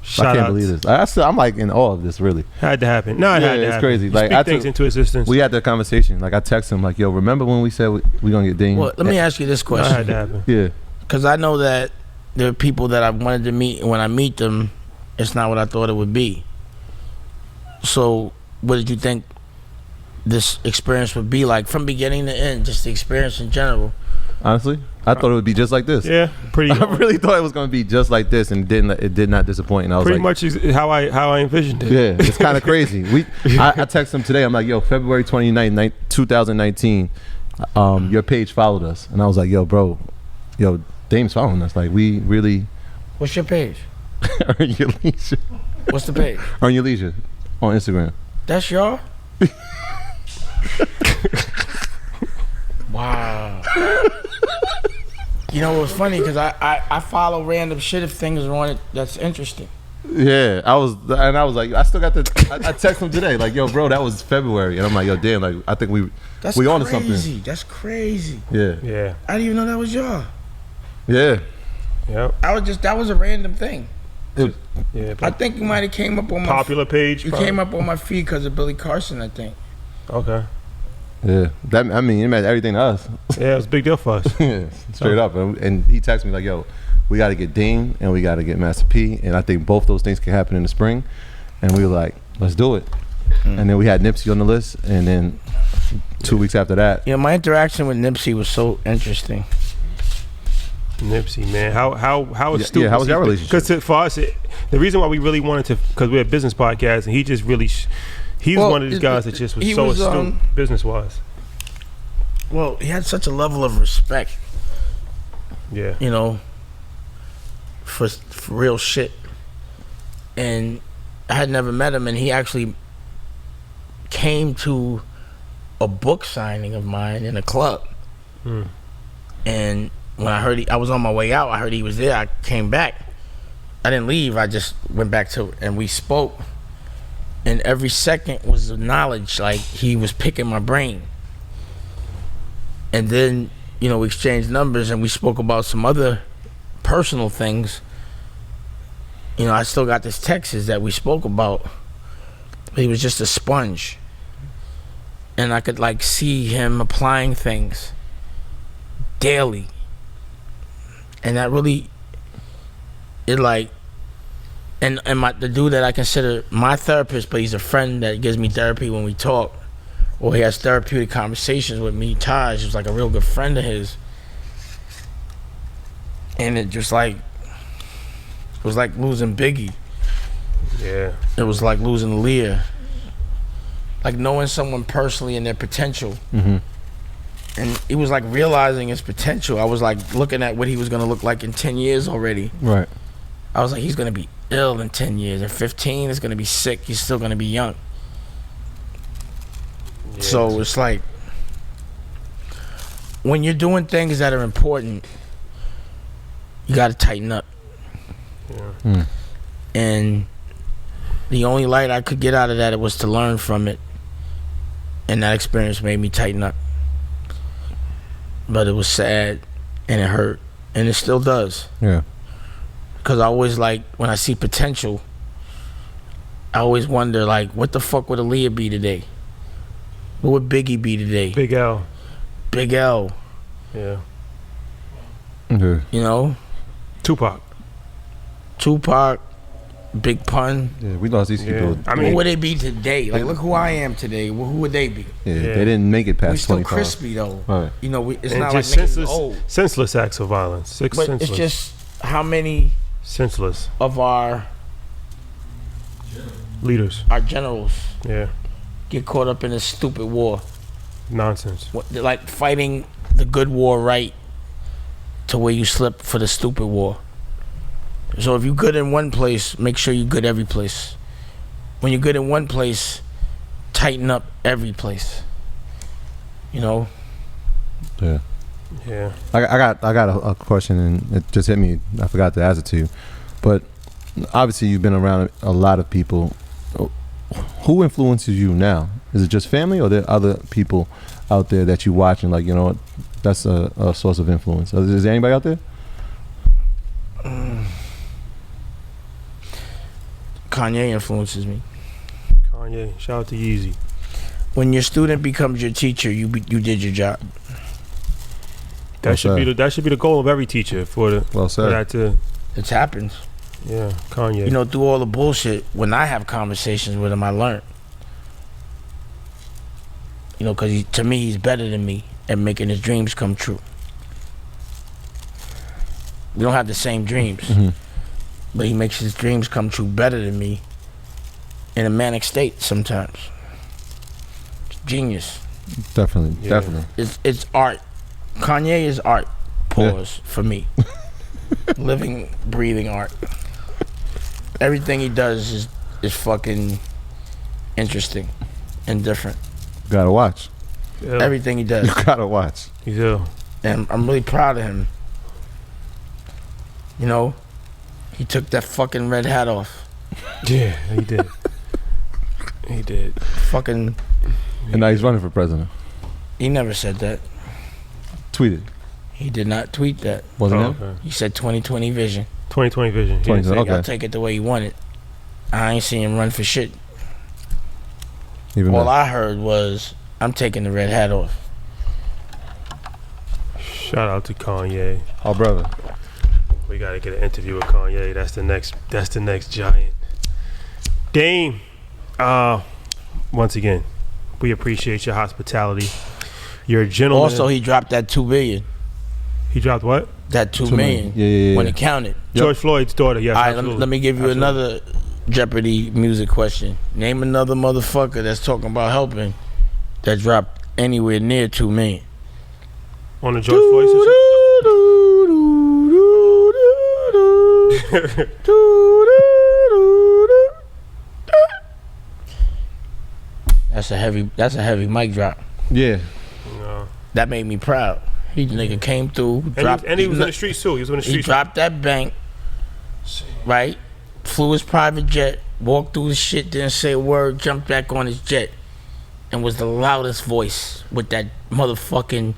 [SPEAKER 2] can't believe this. I'm like in awe of this, really.
[SPEAKER 1] Had to happen. No, it had to
[SPEAKER 2] it's
[SPEAKER 1] happen.
[SPEAKER 2] crazy.
[SPEAKER 1] You
[SPEAKER 2] Like
[SPEAKER 1] speak things into existence.
[SPEAKER 2] We had that conversation. Like I texted him, like, "Yo, remember when we said we gonna get Dame?"
[SPEAKER 3] Well, let me ask you this
[SPEAKER 1] No, it had
[SPEAKER 3] question.
[SPEAKER 1] to happen.
[SPEAKER 2] Yeah.
[SPEAKER 3] Because I know that there are people that I wanted to meet, and when I meet them, it's not what I thought it would be. So, what did you think this experience would be like from beginning to end? Just the experience in general.
[SPEAKER 2] Honestly, I thought it would be just like this.
[SPEAKER 1] Yeah, pretty.
[SPEAKER 2] I really thought it was going to be just like this, and it did not disappoint. And I was
[SPEAKER 1] pretty
[SPEAKER 2] like,
[SPEAKER 1] much is how I envisioned it.
[SPEAKER 2] yeah, it's kind of crazy. I texted him today. I'm like, yo, February 29th, 2019, your page followed us, and I was like, yo, bro, Dame's following us. Like, we really
[SPEAKER 3] What's your page?
[SPEAKER 2] earn your leisure.
[SPEAKER 3] What's the page?
[SPEAKER 2] Earn your leisure on Instagram.
[SPEAKER 3] That's y'all? Wow. You know, it was funny because I follow random shit if things are on it that's interesting.
[SPEAKER 2] Yeah, I was like, I still got the. I texted him today, like, yo, bro, that was February, and I'm like, yo, damn, like, I think we on to something.
[SPEAKER 3] That's crazy.
[SPEAKER 2] Yeah.
[SPEAKER 3] I didn't even know that was y'all.
[SPEAKER 2] Yeah.
[SPEAKER 1] Yep.
[SPEAKER 3] That was a random thing.
[SPEAKER 1] Yeah.
[SPEAKER 3] I think you might have came up on my
[SPEAKER 1] Popular page.
[SPEAKER 3] You came up on my feed because of Billy Carson, I think.
[SPEAKER 1] Okay.
[SPEAKER 2] Yeah. That, I mean, it meant everything to us.
[SPEAKER 1] Yeah, it was a big deal for us.
[SPEAKER 2] Yeah, straight up. And he texted me like, yo, we got to get Dame and we got to get Master P, and I think both those things can happen in the spring. And we were like, let's do it. and then we had Nipsey on the list, and then 2 weeks after that.
[SPEAKER 3] My interaction with Nipsey was so interesting.
[SPEAKER 1] Nipsey, man, how astute?
[SPEAKER 2] Yeah, how was that relationship?
[SPEAKER 1] Because for us, the reason why we really wanted to, because we're a business podcast, and he just really, he was one of these guys that just was so astute business wise.
[SPEAKER 3] Well, he had such a level of respect.
[SPEAKER 1] Yeah.
[SPEAKER 3] For real shit. And I had never met him, and he actually came to a book signing of mine in a club. And when I heard I was on my way out, I heard he was there. I came back. I didn't leave. I just went back to it, and we spoke. And every second was the knowledge, like he was picking my brain. And then, we exchanged numbers, and we spoke about some other personal things. I still got this text that we spoke about. But he was just a sponge. And I could see him applying things daily. And that really, the dude that I consider my therapist, but he's a friend that gives me therapy when we talk, or he has therapeutic conversations with me, Taj, who's like a real good friend of his. And it just it was like losing Biggie.
[SPEAKER 1] Yeah.
[SPEAKER 3] It was like losing Leah. Like knowing someone personally and their potential.
[SPEAKER 2] Mm-hmm.
[SPEAKER 3] And it was like realizing his potential. I was like looking at what he was gonna look like in 10 years already.
[SPEAKER 2] Right.
[SPEAKER 3] I was like, he's gonna be ill in 10 years. At 15, he's gonna be sick. He's still gonna be young. Yeah. So it's like, when you're doing things that are important, you gotta tighten up.
[SPEAKER 1] Yeah.
[SPEAKER 3] And the only light I could get out of that, it was to learn from it. And that experience made me tighten up. But it was sad, and it hurt, and it still does.
[SPEAKER 2] Yeah.
[SPEAKER 3] Because I always when I see potential, I always wonder what the fuck would Aaliyah be today? What would Biggie be today?
[SPEAKER 1] Big L.
[SPEAKER 3] Big L.
[SPEAKER 1] Yeah.
[SPEAKER 2] Okay.
[SPEAKER 3] Tupac, Big Pun.
[SPEAKER 2] Yeah, we lost these people.
[SPEAKER 1] I mean,
[SPEAKER 3] what would they be today? Look who I am today. Who would they be?
[SPEAKER 2] Yeah, they didn't make it past
[SPEAKER 3] we still
[SPEAKER 2] 25.
[SPEAKER 3] crispy though.
[SPEAKER 2] Right.
[SPEAKER 3] It's
[SPEAKER 1] and
[SPEAKER 3] not
[SPEAKER 1] just
[SPEAKER 3] like niggas old.
[SPEAKER 1] senseless acts of violence.
[SPEAKER 3] But
[SPEAKER 1] senseless.
[SPEAKER 3] it's just how many
[SPEAKER 1] senseless
[SPEAKER 3] of our
[SPEAKER 1] leaders,
[SPEAKER 3] our generals, get caught up in this stupid war.
[SPEAKER 1] Nonsense.
[SPEAKER 3] They're fighting the good war right to where you slip for the stupid war. So if you're good in one place, make sure you're good every place. When you're good in one place, tighten up every place.
[SPEAKER 2] Yeah.
[SPEAKER 1] Yeah.
[SPEAKER 2] I got a question, and it just hit me. I forgot to ask it to you, but obviously you've been around a lot of people. Who influences you now? Is it just family, or are there other people out there that you watch and that's a source of influence? Is there anybody out there?
[SPEAKER 3] Kanye influences me.
[SPEAKER 1] Kanye, shout out to Yeezy.
[SPEAKER 3] When your student becomes your teacher, you did your job.
[SPEAKER 1] That should be the goal of every teacher for that to.
[SPEAKER 3] It happens.
[SPEAKER 1] Yeah, Kanye.
[SPEAKER 3] Through all the bullshit, when I have conversations with him, I learn. Because to me, he's better than me at making his dreams come true. We don't have the same dreams.
[SPEAKER 2] Mm-hmm.
[SPEAKER 3] But he makes his dreams come true better than me in a manic state sometimes. It's genius.
[SPEAKER 2] Definitely.
[SPEAKER 3] It's art. Kanye is art. Pause for me. Living, breathing art. Everything he does is fucking interesting and different.
[SPEAKER 2] Gotta watch.
[SPEAKER 1] Yeah.
[SPEAKER 3] Everything he does.
[SPEAKER 2] You gotta watch.
[SPEAKER 1] Yeah.
[SPEAKER 3] And I'm really proud of him. He took that fucking red hat off.
[SPEAKER 1] Yeah, he did. He did.
[SPEAKER 3] Fucking.
[SPEAKER 2] And now he's running for president.
[SPEAKER 3] He never said that.
[SPEAKER 2] Tweeted.
[SPEAKER 3] He did not tweet that.
[SPEAKER 2] Wasn't it?
[SPEAKER 1] Okay.
[SPEAKER 3] He said 2020 vision.
[SPEAKER 1] 2020 vision.
[SPEAKER 2] 2020, okay.
[SPEAKER 3] I'll take it the way he wanted. I ain't seen him run for shit.
[SPEAKER 2] Even
[SPEAKER 3] All
[SPEAKER 2] better.
[SPEAKER 3] I heard was, I'm taking the red hat off.
[SPEAKER 1] Shout out to Kanye.
[SPEAKER 2] Oh, brother.
[SPEAKER 1] We gotta get an interview with Kanye. That's the next giant. Dame, once again, we appreciate your hospitality. You're a gentleman.
[SPEAKER 3] Also, he dropped that $2 billion.
[SPEAKER 1] He dropped what?
[SPEAKER 3] That $2 million.
[SPEAKER 2] Yeah.
[SPEAKER 3] When it counted.
[SPEAKER 1] George Floyd's daughter. Yes.
[SPEAKER 3] All right,
[SPEAKER 1] absolutely.
[SPEAKER 3] let me give you another Jeopardy music question. Name another motherfucker that's talking about helping that dropped anywhere near $2 million.
[SPEAKER 1] On the George Floyd situation.
[SPEAKER 3] That's a heavy mic drop.
[SPEAKER 2] Yeah.
[SPEAKER 1] No.
[SPEAKER 3] That made me proud. He nigga came through,
[SPEAKER 1] And he was in the streets too. He was in the
[SPEAKER 3] he
[SPEAKER 1] streets.
[SPEAKER 3] dropped that bank, right? Flew his private jet, walked through the shit, didn't say a word, jumped back on his jet, and was the loudest voice with that motherfucking.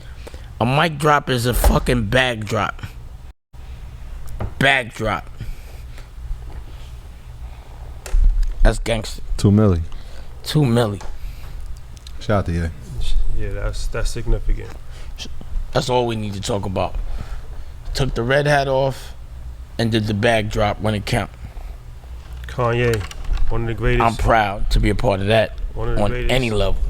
[SPEAKER 3] A mic drop is a fucking bag drop. Bag drop. That's gangster.
[SPEAKER 2] $2 million.
[SPEAKER 3] $2 million.
[SPEAKER 2] Shout out to you.
[SPEAKER 1] Yeah, that's significant.
[SPEAKER 3] That's all we need to talk about. Took the red hat off and did the bag drop when it count.
[SPEAKER 1] Kanye, one of the greatest.
[SPEAKER 3] I'm proud to be a part of that
[SPEAKER 1] One of the
[SPEAKER 3] on
[SPEAKER 1] greatest.
[SPEAKER 3] any level.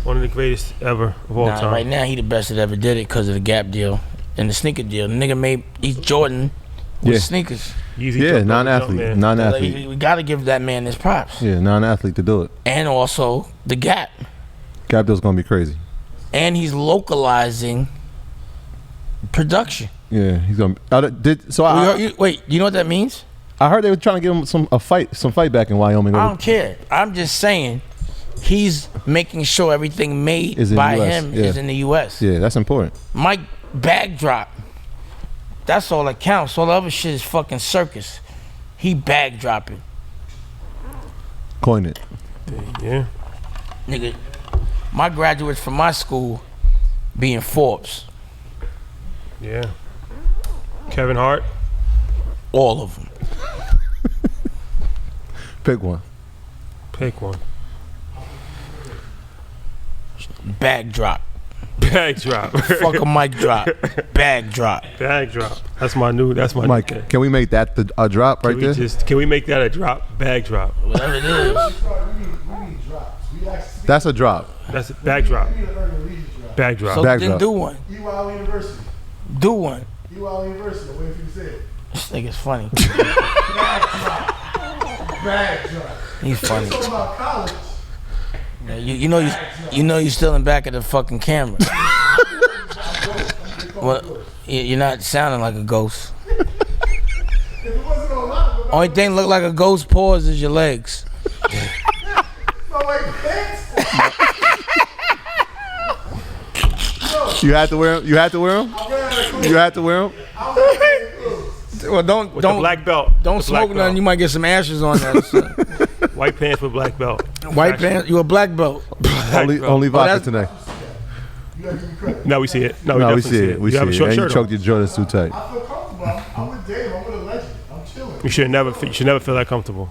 [SPEAKER 1] One of the greatest ever of all time.
[SPEAKER 3] Right now, he the best that ever did it because of the Gap deal and the sneaker deal. The nigga he's Jordan with sneakers.
[SPEAKER 1] Easy
[SPEAKER 2] Yeah,
[SPEAKER 1] jump,
[SPEAKER 2] non-athlete.
[SPEAKER 1] man.
[SPEAKER 2] Non-athlete.
[SPEAKER 3] We got to give that man his props.
[SPEAKER 2] Yeah, non-athlete to do it.
[SPEAKER 3] And also the Gap.
[SPEAKER 2] Gap deal's gonna be crazy.
[SPEAKER 3] And he's localizing production.
[SPEAKER 2] Yeah, he's gonna.
[SPEAKER 3] Wait, you know what that means?
[SPEAKER 2] I heard they were trying to give him some fight back in Wyoming.
[SPEAKER 3] I don't care. I'm just saying he's making sure everything made
[SPEAKER 2] Is in
[SPEAKER 3] by
[SPEAKER 2] US,
[SPEAKER 3] him
[SPEAKER 2] yeah.
[SPEAKER 3] is in the U.S.
[SPEAKER 2] Yeah, that's important.
[SPEAKER 3] Mike bag drop. That's all that counts. All the other shit is fucking circus. He bag dropping.
[SPEAKER 2] Coin it.
[SPEAKER 1] Yeah.
[SPEAKER 3] Nigga, my graduates from my school being Forbes.
[SPEAKER 1] Yeah. Kevin Hart.
[SPEAKER 3] All of them.
[SPEAKER 2] Pick one.
[SPEAKER 1] Pick one.
[SPEAKER 3] Bag drop.
[SPEAKER 1] Bag drop.
[SPEAKER 3] Fuck a mic drop. Bag drop.
[SPEAKER 1] Bag drop. That's my new.
[SPEAKER 2] Mike, can we make that a drop right there?
[SPEAKER 1] Can we make that a drop? Bag drop.
[SPEAKER 3] Whatever it is.
[SPEAKER 4] We need drops. We actually
[SPEAKER 2] That's a drop.
[SPEAKER 1] That's a bag drop.
[SPEAKER 4] we need to earn the leisure drop.
[SPEAKER 1] Bag drop.
[SPEAKER 3] So
[SPEAKER 2] Bag
[SPEAKER 3] then
[SPEAKER 2] drop.
[SPEAKER 3] do one.
[SPEAKER 4] EY University.
[SPEAKER 3] Do one.
[SPEAKER 4] EY University. I'm waiting for you to say it.
[SPEAKER 3] This nigga's funny.
[SPEAKER 4] Bag drop.
[SPEAKER 3] He's funny.
[SPEAKER 4] Talking about college.
[SPEAKER 3] Yeah, you know you're still in back of the fucking camera. Well, you're not sounding like a ghost.
[SPEAKER 4] If it wasn't on lock,
[SPEAKER 3] Only thing look like a ghost paws is your legs.
[SPEAKER 4] my white pants.
[SPEAKER 2] You had to wear them. You had to wear them. You had to wear them.
[SPEAKER 3] Well, don't
[SPEAKER 1] With the black belt.
[SPEAKER 3] don't
[SPEAKER 1] The black
[SPEAKER 3] smoke nothing. You might get some ashes on that. son.
[SPEAKER 1] White pants with black belt.
[SPEAKER 3] White pants. You a black belt.
[SPEAKER 2] Only vodka
[SPEAKER 3] that's-
[SPEAKER 2] today.
[SPEAKER 4] You gotta give me credit.
[SPEAKER 1] Now we see it. No,
[SPEAKER 2] No, we
[SPEAKER 1] definitely
[SPEAKER 2] see it. We
[SPEAKER 1] you
[SPEAKER 2] see
[SPEAKER 1] have a
[SPEAKER 2] it.
[SPEAKER 1] short
[SPEAKER 2] And you
[SPEAKER 1] shirt
[SPEAKER 2] choked
[SPEAKER 1] on.
[SPEAKER 2] your Jordans too tight.
[SPEAKER 4] I feel comfortable. I'm with Dave. I'm with a legend. I'm chilling.
[SPEAKER 1] You should never feel that comfortable.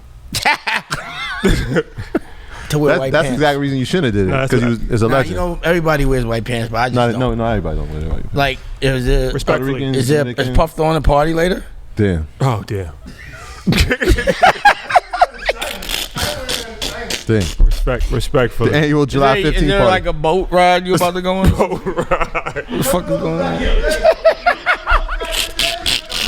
[SPEAKER 3] To wear white
[SPEAKER 2] That's the
[SPEAKER 3] pants.
[SPEAKER 2] exact reason you shouldn't have did
[SPEAKER 1] No,
[SPEAKER 2] it
[SPEAKER 1] that's
[SPEAKER 2] because
[SPEAKER 1] what
[SPEAKER 2] he was a
[SPEAKER 3] Nah,
[SPEAKER 2] legend.
[SPEAKER 3] you know everybody wears white pants, but I just don't.
[SPEAKER 2] No, everybody don't wear white.
[SPEAKER 3] Like, is there
[SPEAKER 1] Respectfully.
[SPEAKER 2] Puerto Rican,
[SPEAKER 3] is Puff throwing a party later?
[SPEAKER 2] Damn.
[SPEAKER 1] Oh damn.
[SPEAKER 2] Damn.
[SPEAKER 1] Respectfully.
[SPEAKER 2] The annual July
[SPEAKER 3] Is
[SPEAKER 2] 15th
[SPEAKER 3] there
[SPEAKER 2] party.
[SPEAKER 3] like a boat ride you about to go on? What the fuck is going on?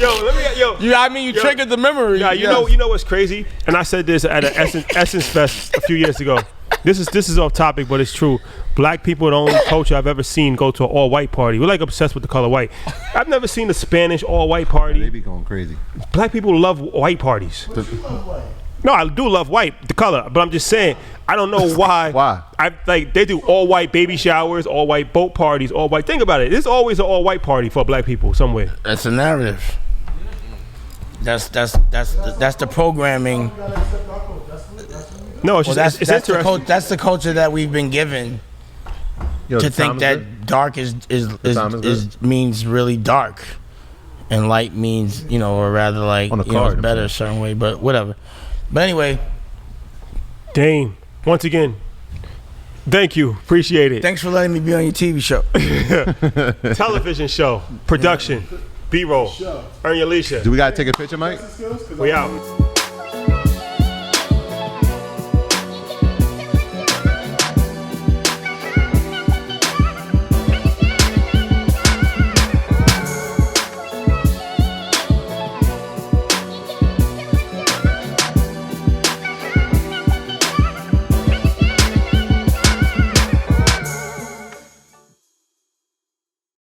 [SPEAKER 3] I mean, you triggered the memory.
[SPEAKER 1] Yeah, you know what's crazy? And I said this at an Essence Fest a few years ago. This is off topic, but it's true. Black people are the only culture I've ever seen go to an all-white party. We're like obsessed with the color white. I've never seen a Spanish all-white
[SPEAKER 2] They
[SPEAKER 1] party.
[SPEAKER 2] be going crazy.
[SPEAKER 1] Black people love white parties. No, I do love white, the color, but I'm just saying I don't know why.
[SPEAKER 2] Why?
[SPEAKER 1] They do all-white baby showers, all-white boat parties, all-white. Think about it. There's always an all-white party for black people somewhere.
[SPEAKER 3] That's a narrative. That's the programming.
[SPEAKER 1] No, it's
[SPEAKER 3] Well,
[SPEAKER 1] just it's interesting.
[SPEAKER 3] that's the culture that we've been given
[SPEAKER 2] Yo,
[SPEAKER 3] to
[SPEAKER 2] the time
[SPEAKER 3] think
[SPEAKER 2] is
[SPEAKER 3] that
[SPEAKER 2] good?
[SPEAKER 3] dark is
[SPEAKER 2] time is
[SPEAKER 3] means really dark, and light means or rather like
[SPEAKER 2] On a
[SPEAKER 3] it's
[SPEAKER 2] card,
[SPEAKER 3] better a certain way, but whatever. But anyway,
[SPEAKER 1] Dame, once again, thank you. Appreciate it.
[SPEAKER 3] thanks for letting me be on your TV show.
[SPEAKER 1] Television show, production, B-roll, earn your leisure.
[SPEAKER 2] Do we gotta take a picture, Mike?
[SPEAKER 1] We out.